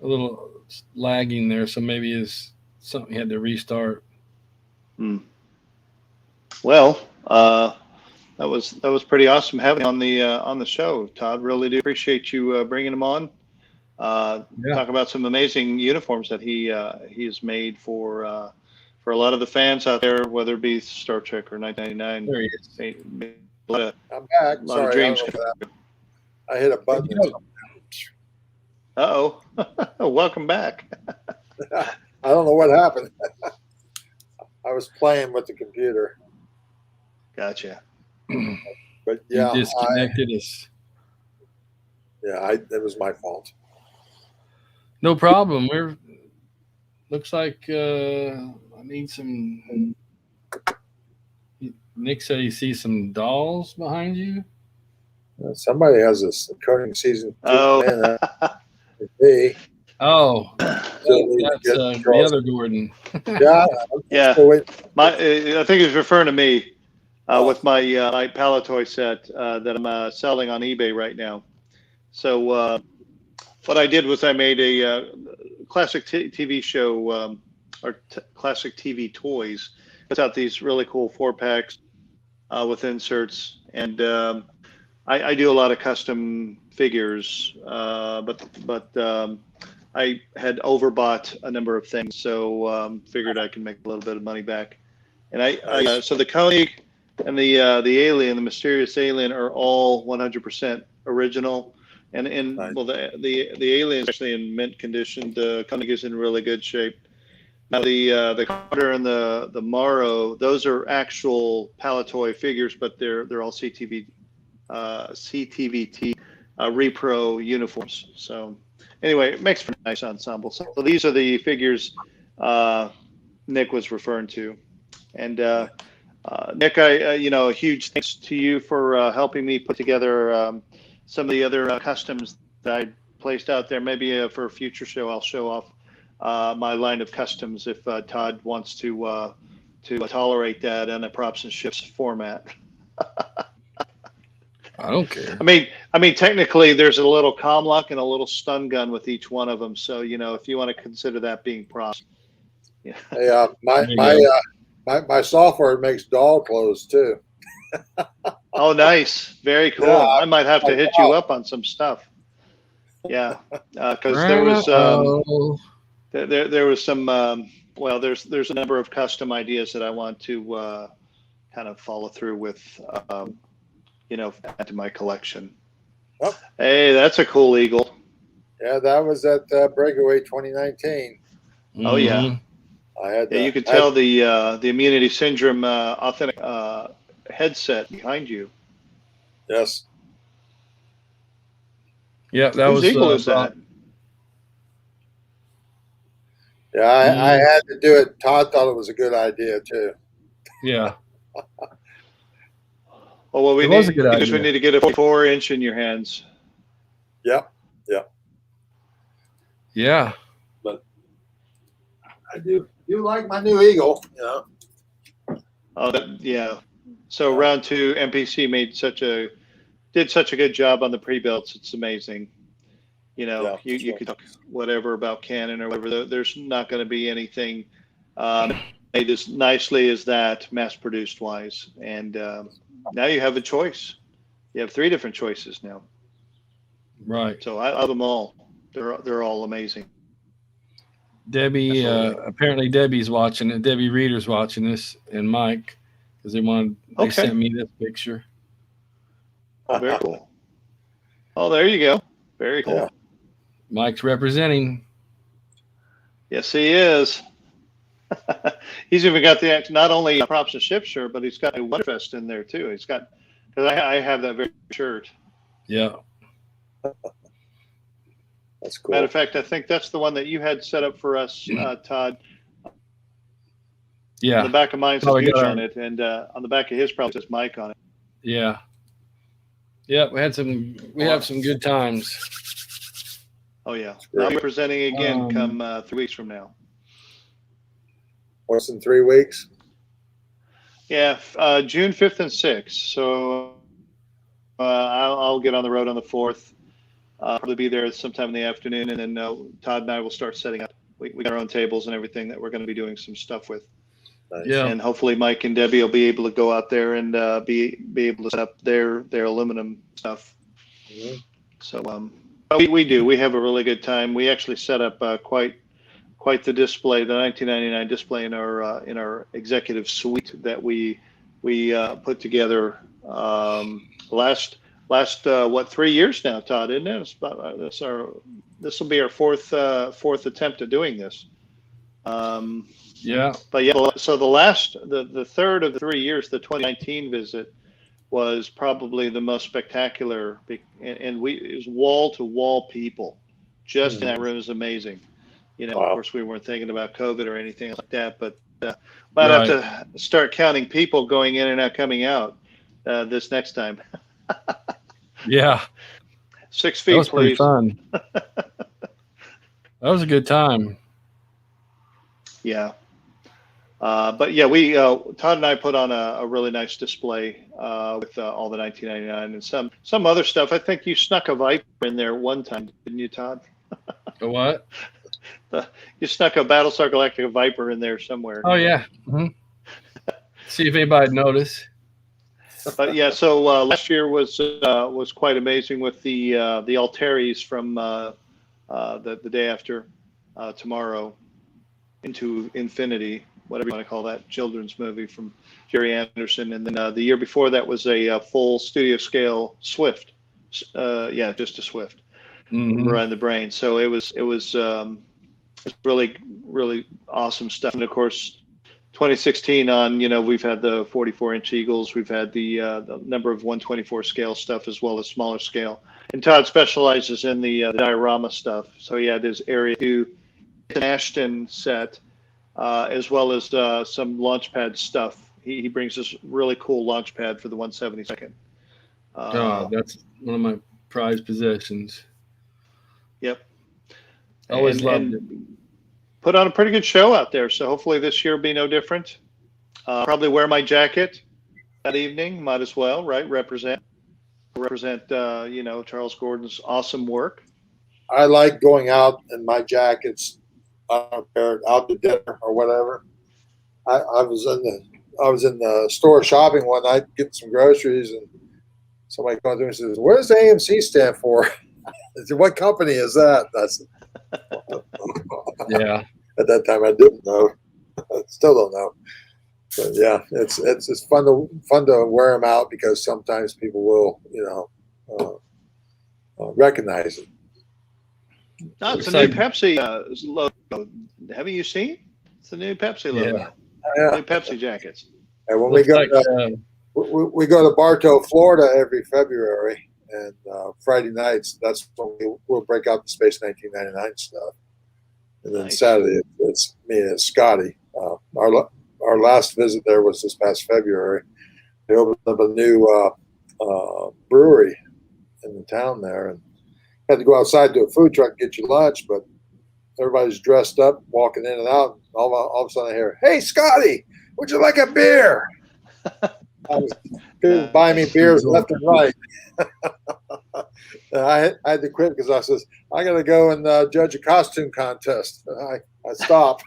little lagging there, so maybe it's something he had to restart. Well, that was pretty awesome having him on the show, Todd. Really do appreciate you bringing him on. Talk about some amazing uniforms that he has made for a lot of the fans out there, whether it be Star Trek or 1999. There he is. I'm back. Sorry, dreams. I hit a button. Uh-oh. Welcome back. I don't know what happened. I was playing with the computer. Gotcha. But yeah, you disconnected us. Yeah, it was my fault. No problem. We're looks like I need some. Nick said he sees some dolls behind you. Somebody has this coding season Oh, in me. Oh, Still need to that's get the Charles. other Gordon. Yeah, I'm yeah. still waiting. I think he's referring to me Oh, with my my Palatoy set that I'm selling on eBay right now. So what I did was I made a classic TV show or classic TV toys. Puts out these really cool 4 packs with inserts, and I do a lot of custom figures, but I had overbought a number of things, so figured I could make a little bit of money back. And so the Koenig and the alien, the mysterious alien, are all 100% original. And nice. well, the alien is actually in mint condition. The Koenig is in really good shape. Now the Carter and the Morrow, those are actual Palatoy figures, but they're all CTVT repro uniforms. So anyway, it makes for a nice ensemble. So these are the figures Nick was referring to, and Nick, a huge thanks to you for helping me put together some of the other customs that I placed out there. Maybe for a future show, I'll show off my line of customs if Todd wants to tolerate that in a props and ships format. I don't care. I mean, technically, there's a little comlock and a little stun gun with each one of them. So, if you want to consider that being props. Yeah. Hey, my software makes doll clothes too. Oh, nice. Very cool. Yeah, I might have to hit you up on some stuff. Yeah, because there was there was some there's a number of custom ideas that I want to kind of follow through with, add to my collection. Oh. Hey, that's a cool eagle. Yeah, that was at Breakaway 2019. Oh yeah. I had. Yeah, you could tell the immunity syndrome authentic headset behind you. Yes. Yeah, that Whose was. eagle is that? Yeah, I had to do it. Todd thought it was a good idea too. Yeah. Oh, well, we It was a need good idea. we need to get a 4-inch in your hands. Yep. Yeah. But I do like my new eagle. Oh, yeah. So round 2, MPC did such a good job on the pre-builts. It's amazing. You could talk whatever about Canon or whatever. There's not going to be anything made as nicely as that, mass-produced wise. And now you have a choice. You have 3 different choices now. Right. So I love them all. They're all amazing. Debbie, apparently Debbie's watching it. Debbie Reader's watching this, and Mike, because they sent me this picture. Oh, very cool. Oh, there you go. Very cool. Yeah. Mike's representing. Yes, he is. He's even got not only props and ship shirt, but he's got a Wonderfest in there too. He's got, because I have that very shirt. Yeah. That's cool. Matter of fact, I think that's the one that you had set up for us, Todd. Yeah. On the back of mine says Huge on it, and on the back of his probably says Mike on it. Yeah. Yeah, we have some good times. Oh yeah. I'll be presenting again come 3 weeks from now. What's in 3 weeks? Yeah, June 5th and 6th. So I'll get on the road on the 4th. Probably be there sometime in the afternoon, and then Todd and I will start setting up. We got our own tables and everything that we're going to be doing some stuff with. Nice. Yeah. And hopefully Mike and Debbie will be able to go out there and be able to set up their aluminum stuff. Mm-hmm. So we do. We have a really good time. We actually set up quite the display, the 1999 display in our executive suite that we put together last 3 years now, Todd, isn't it? This will be our fourth attempt at doing this. Yeah. But yeah, so the third of the 3 years, the 2019 visit was probably the most spectacular, and it was wall to wall people just in that room is amazing. You know, Wow. of course, we weren't thinking about COVID or anything like that, but might Right. have to start counting people going in and not coming out this next time. Yeah, 6 that feet, was pretty please. fun. That was a good time. Yeah. But yeah, we Todd and I put on a really nice display with all the 1999 and some other stuff. I think you snuck a Viper in there one time, didn't you, Todd? A what? You snuck a Battlestar Galactica Viper in there somewhere. Oh yeah. See if anybody noticed. But yeah, so last year was quite amazing with the Altaris from the day after tomorrow into infinity, whatever you want to call that children's movie from Jerry Anderson, and then the year before that was a full studio scale Swift, yeah, just a Swift around the brain. So it's really awesome stuff, and of course 2016 on, you know, we've had the 44-inch Eagles, we've had the number of 124 scale stuff as well as smaller scale, and Todd specializes in the diorama stuff, so he had his Area 2 Ashton set, as well as some launchpad stuff. He brings this really cool launchpad for the 172nd. Oh, that's one of my prized possessions. Yep. Always loved it. Put on a pretty good show out there. So hopefully this year will be no different. Probably wear my jacket that evening. Might as well, right? Represent, you know, Charles Gordon's awesome work. I like going out in my jackets. I don't care, out to dinner or whatever. I was in the store shopping one night, getting some groceries, and somebody comes to me and says, "What does AMC stand for?" I said, "What company is that?" That's Yeah. At that time, I didn't know. I still don't know. But yeah, it's fun to wear them out because sometimes people will, you know, recognize it. No, it's a new Pepsi logo. Haven't you seen? It's the new Pepsi logo. Yeah. New Pepsi jackets. And when we go to Bartow, Florida every February, and Friday nights, that's when we'll break out the Space 1999 stuff. And then Saturday, it's me and Scotty. Our last visit there was this past February. They opened up a new brewery in the town there, and had to go outside to a food truck and get your lunch, but everybody's dressed up, walking in and out. And all of a sudden I hear, "Hey, Scotty, would you like a beer?" People buy me beers left and right. And I had to quit because I says, "I got to go and judge a costume contest." I stopped.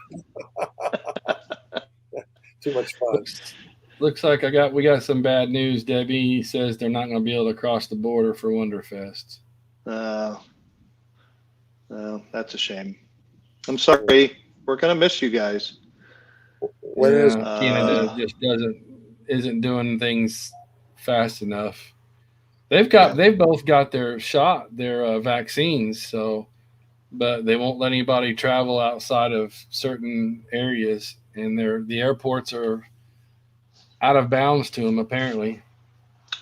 Too much fun. Looks like we got some bad news. Debbie says they're not going to be able to cross the border for Wonderfest. That's a shame. I'm sorry. We're gonna miss you guys. Canada just isn't doing things fast enough. They've both got their vaccines, so, but they won't let anybody travel outside of certain areas, and the airports are out of bounds to them apparently.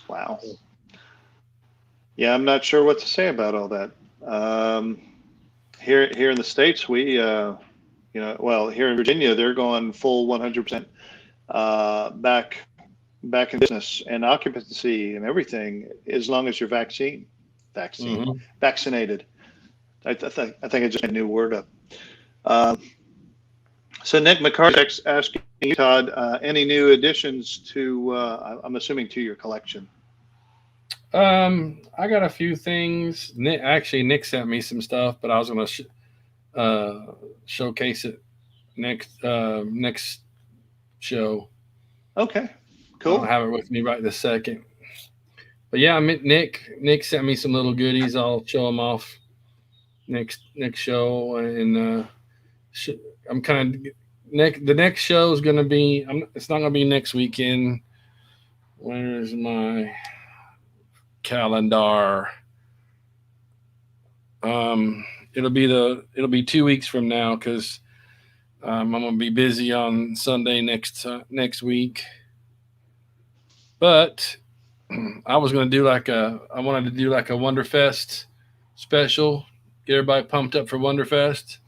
Wow. Yeah, I'm not sure what to say about all that. Here in the States, we, here in Virginia, they're going full 100% back in business and occupancy and everything, as long as you're vaccinated. I think I just made a new word up. So Nick McCarthy's asking you, Todd, any new additions to, I'm assuming, to your collection? I got a few things. Nick sent me some stuff, but I was going to showcase it next show. Okay, cool. I don't have it with me right this second. But yeah, Nick sent me some little goodies. I'll show them off next show, and I'm kind of the next show is going to be. It's not going to be next weekend. Where's my calendar? It'll be 2 weeks from now because I'm going to be busy on Sunday next week. But I wanted to do like a Wonderfest special get everybody pumped up for Wonderfest.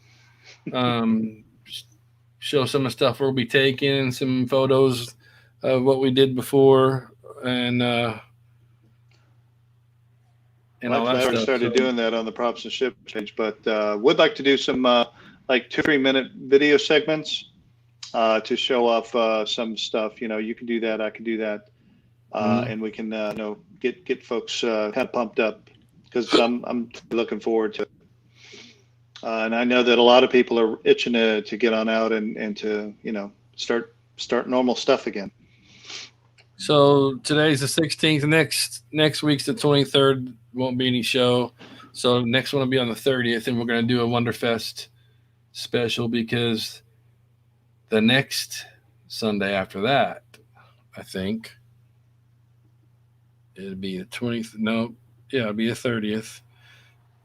Show some of the stuff we'll be taking, some photos of what we did before, and Well, all that I already stuff. started doing that on the props and ship page, but would like to do some like 2-3 minute video segments to show off some stuff. You can do that, I can do that, and we can get folks kind of pumped up because I'm looking forward to it. And I know that a lot of people are itching to get on out and to start normal stuff again. So today's the 16th. Next week's the 23rd. Won't be any show. So next one will be on the 30th, and we're going to do a Wonderfest special because the next Sunday after that, I think it'll be the 20th. No, yeah, it'll be the 30th.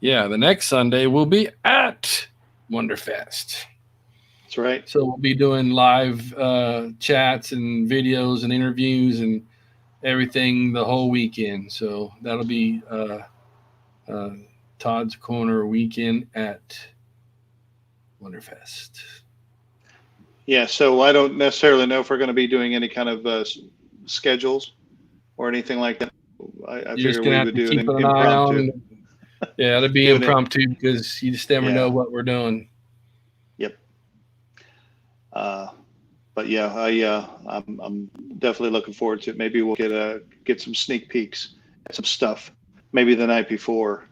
Yeah, the next Sunday we'll be at Wonderfest. That's right. So we'll be doing live chats and videos and interviews and everything the whole weekend. So that'll be Todd's Corner weekend at Wonderfest. Yeah, so I don't necessarily know if we're going to be doing any kind of schedules or anything like that. I figure we would do an impromptu. Yeah, it'll be impromptu because you just never know what we're doing. Yep. But yeah, I'm definitely looking forward to it. Maybe we'll get some sneak peeks at some stuff. Maybe the night before.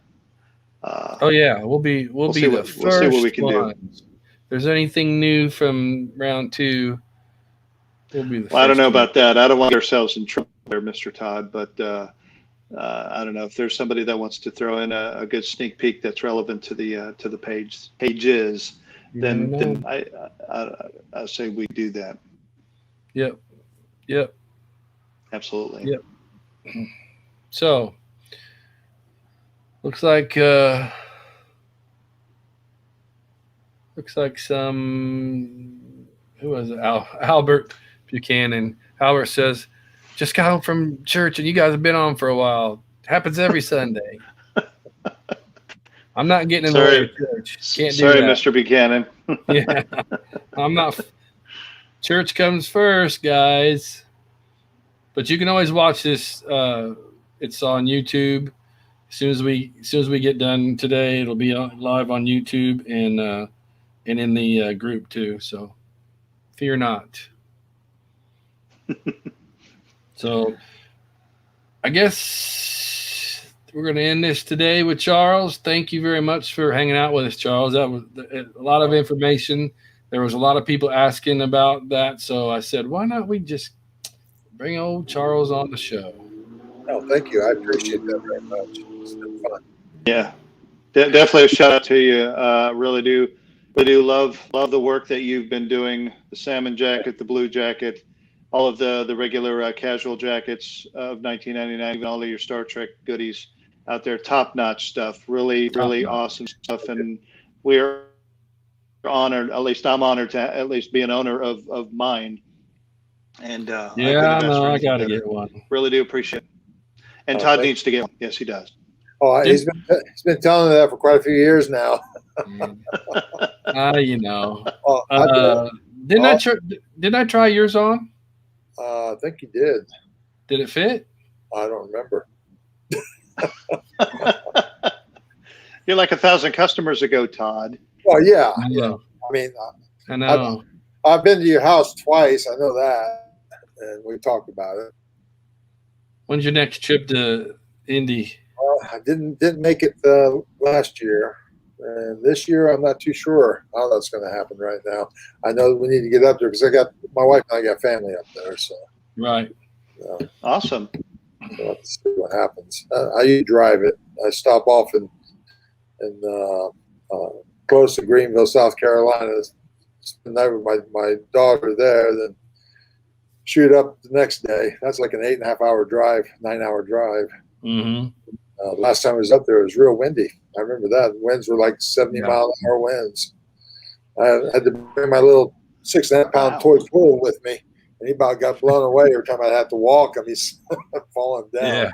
Oh yeah, we'll be the first. We'll see what we can do. If there's anything new from round 2, we'll be the first. I don't know about that. I don't want to get ourselves in trouble there, Mr. Todd, but I don't know if there's somebody that wants to throw in a good sneak peek that's relevant to the pages. Then I say we do that. Yep. Absolutely. Yep. So looks like some who was it? Albert Buchanan. Albert says, just got home from church and you guys have been on for a while. Happens every Sunday. I'm not getting in the way of church. Can't do Sorry, that. Mr. Buchanan. Yeah, I'm not. Church comes first, guys. But you can always watch this. It's on YouTube. As soon as we get done today, it'll be live on YouTube and in the group too. So fear not. So I guess we're going to end this today with Charles. Thank you very much for hanging out with us, Charles. That was a lot of information. There was a lot of people asking about that. So I said, why not we just bring old Charles on the show? Oh, thank you. I appreciate that very much. It's been fun. Yeah, definitely a shout out to you. Really do love the work that you've been doing. The salmon jacket, the blue jacket, all of the regular casual jackets of 1999, even all of your Star Trek goodies out there. Top notch stuff. Really awesome stuff. And we're honored. At least I'm honored to at least be an owner of mine. And I got to get one. Really do appreciate it. And Todd needs to get one. Yes, he does. Oh, he's been telling me that for quite a few years now. You know. Didn't I try yours on? I think you did. Did it fit? I don't remember. You're like 1,000 customers ago, Todd. Well, yeah. I know. I mean, I know. I've been to your house twice. I know that, and we talked about it. When's your next trip to Indy? I didn't make it last year, and this year I'm not too sure how that's going to happen right now. I know we need to get up there because my wife and I got family up there. So right, awesome. So let's see what happens. I usually drive it. I stop off in close to Greenville, South Carolina. Spend the night with my daughter there, then shoot up the next day. That's like an 8.5-hour drive, 9-hour drive. Mm-hmm. Last time I was up there, it was real windy. I remember that. Winds were like 70-mile-an-hour winds. I had to bring my little 6.5-pound toy pool with me, and he about got blown away every time I had to walk him. He's falling down. Yeah.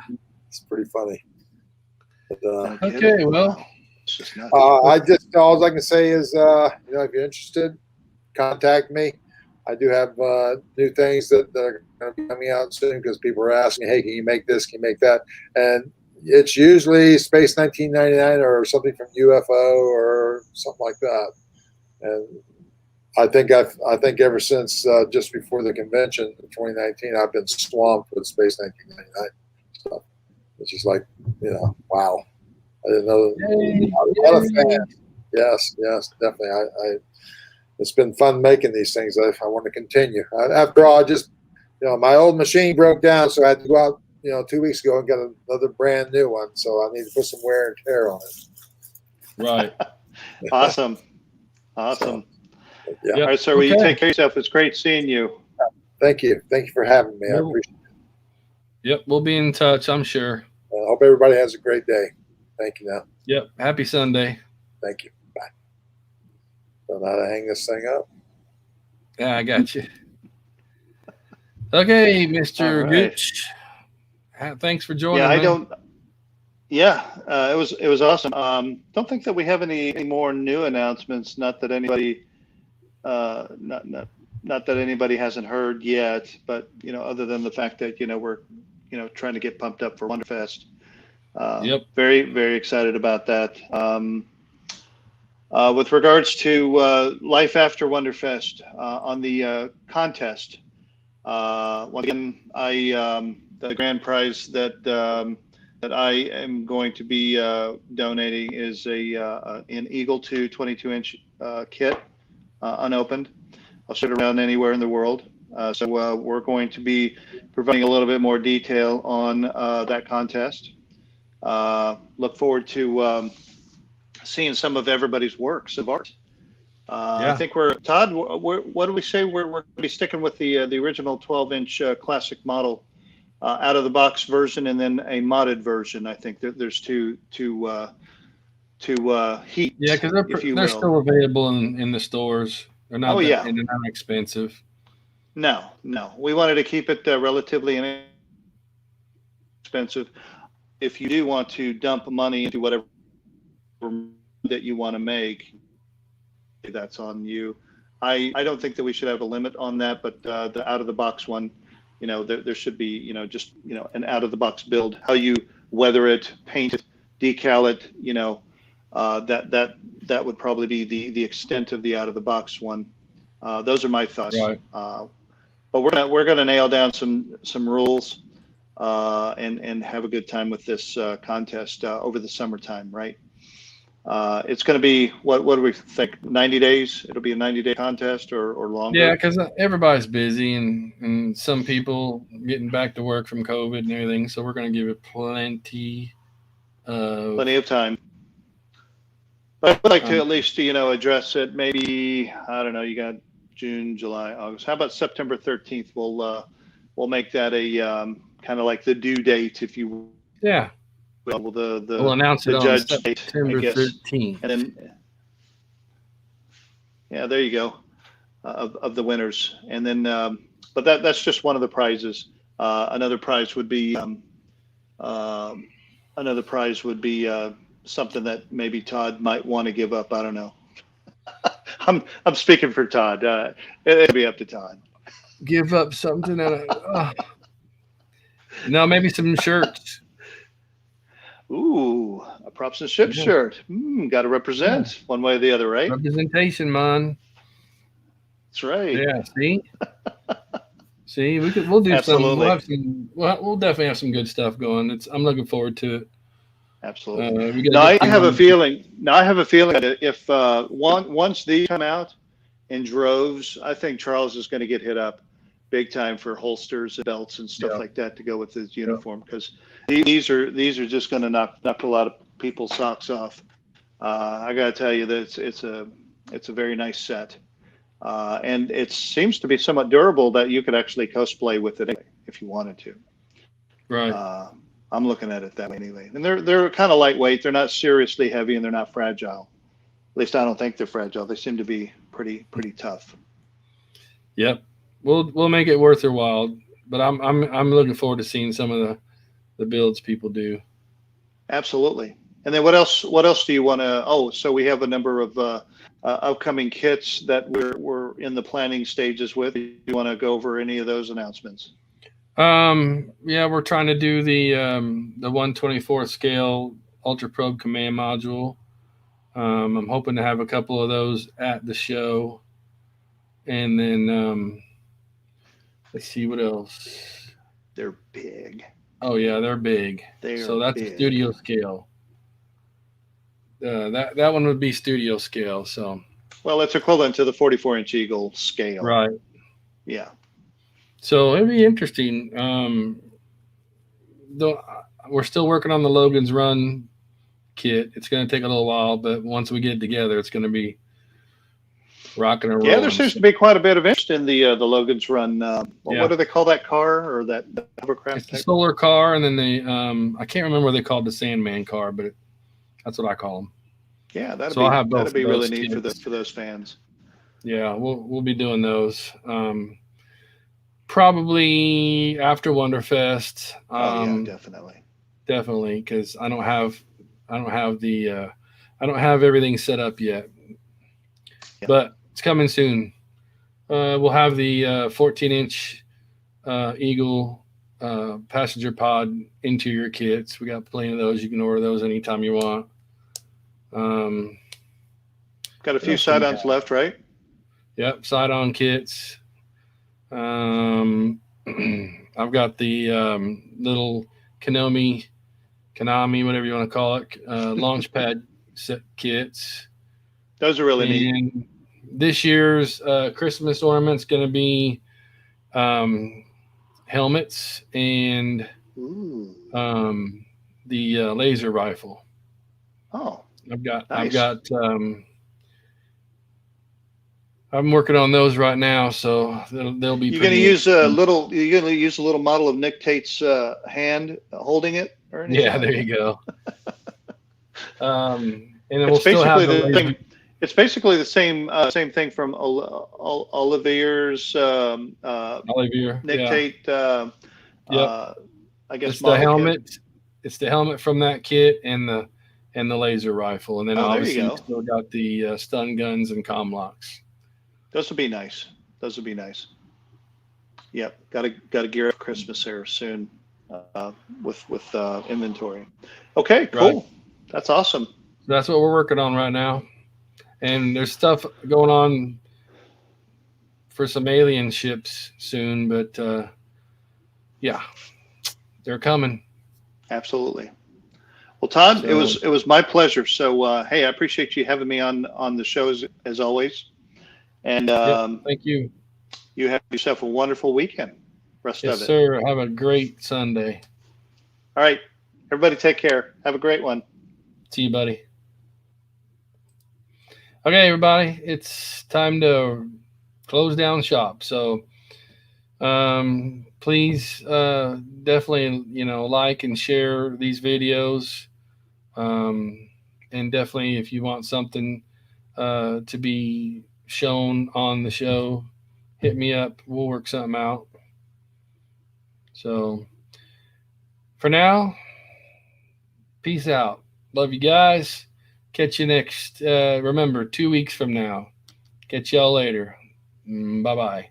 It's pretty funny. But, okay, well, It's just nuts. All I can say is, if you're interested, contact me. I do have new things that are going to be coming out soon because people are asking, hey, can you make this? Can you make that? And it's usually Space 1999 or something from UFO or something like that. And I think ever since just before the convention in 2019, I've been swamped with Space 1999 stuff. It's just like, wow. I didn't know. A lot of fans. Yes, definitely. It's been fun making these things. I want to continue. After all, I just, my old machine broke down, so I had to go out, 2 weeks ago and get another brand new one. So I need to put some wear and tear on it. Right. Awesome. So, yeah. Yep. All right, sir. Well, you take care of yourself. It's great seeing you. Thank you. Thank you for having me. I appreciate it. Yep. We'll be in touch, I'm sure. I hope everybody has a great day. Thank you now. Yep. Happy Sunday. Thank you. Bye. Don't know how to hang this thing up. Yeah, I got you. Okay, Mr. All right. Gooch. Thanks for joining. It was awesome. Don't think that we have any more new announcements. Not that anybody, not that anybody hasn't heard yet. But other than the fact that we're trying to get pumped up for Wonderfest. Yep. Very, very excited about that. With regards to Life After Wonderfest on the contest, once again, the grand prize that I am going to be donating is an Eagle 2 22-inch kit, unopened. I'll ship it around anywhere in the world. So we're going to be providing a little bit more detail on that contest. Look forward to seeing some of everybody's works of art. I think Todd, what do we say? We're going to be sticking with the original 12-inch classic model, out of the box version, and then a modded version. I think there's two heat. Yeah, because they're still available in the stores. They're not. And they're not expensive. No. We wanted to keep it relatively inexpensive. If you do want to dump money into whatever that you want to make, that's on you. I don't think that we should have a limit on that, but the out of the box one, there should be, just, an out of the box build. How you weather it, paint it, decal it, that would probably be the extent of the out of the box one. Those are my thoughts. Right. But we're gonna nail down some rules and have a good time with this contest over the summertime, right? It's going to be, what do we think, 90 days? It'll be a 90-day contest or longer? Yeah, because everybody's busy and some people getting back to work from COVID and everything. So we're going to give it plenty of time. But I'd like to at least, address it. Maybe, I don't know, you got June, July, August. How about September 13th? We'll make that a kind of like the due date, if you will. Yeah. We'll announce it on judge September 13th. And then, there you go, of the winners. And then, but that's just one of the prizes. Another prize would be something that maybe Todd might want to give up. I don't know. I'm speaking for Todd. It'll be up to Todd. Give up something. No, maybe some shirts. Ooh, a props and ships shirt. Got to represent one way or the other, right? Representation, man. That's right. Yeah. See, we'll do something. We'll definitely have some good stuff going. I''m looking forward to it. Absolutely. I have a feeling that if once these come out in droves, I think Charles is going to get hit up big time for holsters and belts and stuff like that to go with his uniform, because these are just going to knock a lot of people's socks off. I got to tell you that it's a very nice set, and it seems to be somewhat durable that you could actually cosplay with it if you wanted to. Right. I'm looking at it that way anyway, and they're kind of lightweight. They're not seriously heavy, and they're not fragile. At least I don't think they're fragile. They seem to be pretty tough. Yep. We'll make it worth your while, but I'm looking forward to seeing some of the builds people do. Absolutely. And then what else? What else do you want to? Oh, so we have a number of upcoming kits that we're in the planning stages with. Do you want to go over any of those announcements? Yeah, we're trying to do the 1/24 scale Ultra Probe command module. I'm hoping to have a couple of those at the show, and then let's see what else. They're big. Oh yeah, they're big. So that's a studio scale. That one would be studio scale. So well, it's equivalent to the 44-inch Eagle scale. right. Yeah. So it'd be interesting. Though we're still working on the Logan's Run kit. It's going to take a little while, but once we get it together, it's going to be rocking and rolling. Yeah, there seems to be quite a bit of interest in the Logan's Run. What do they call that car or that hovercraft? It's the solar car, and then they I can't remember what they called the Sandman car, but that's what I call them. Yeah, that'd be really neat for those fans. Yeah, we'll be doing those. Probably after Wonderfest. Yeah, definitely, because I don't have everything set up yet, but it's coming soon. We'll have the 14-inch Eagle passenger pod interior kits. We got plenty of those. You can order those anytime you want. Got a few side-ons left, right? Yep, side-on kits. I've got the little Konami, whatever you want to call it, launch pad set kits. Those are really neat. This year's Christmas ornament's going to be helmets and the laser rifle. Oh, nice. I'm working on those right now, so they'll be. You're going to use a little. You're going to use a little model of Nick Tate's hand holding it, or anything? Yeah, there you go. And then we'll still have it's basically the same thing from Olivier's Nick Tate. I guess it's the helmet. Kit. It's the helmet from that kit and the laser rifle, and then obviously you still got the stun guns and comm locks. Those would be nice. Yep, got to gear up Christmas there soon with inventory. Okay, cool. Right. That's awesome. That's what we're working on right now, and there's stuff going on for some alien ships soon, but yeah, they're coming. Absolutely. Well, Todd, it was my pleasure. So hey, I appreciate you having me on the show as always. And thank you. You have yourself a wonderful weekend. Rest of it. Yes, sir. Have a great Sunday. All right. Everybody take care. Have a great one. See you, buddy. Okay, everybody. It's time to close down shop. So please definitely, like and share these videos. And definitely if you want something to be shown on the show, hit me up. We'll work something out. So for now, peace out. Love you guys. Catch you next. Remember, 2 weeks from now. Catch y'all later. Bye-bye.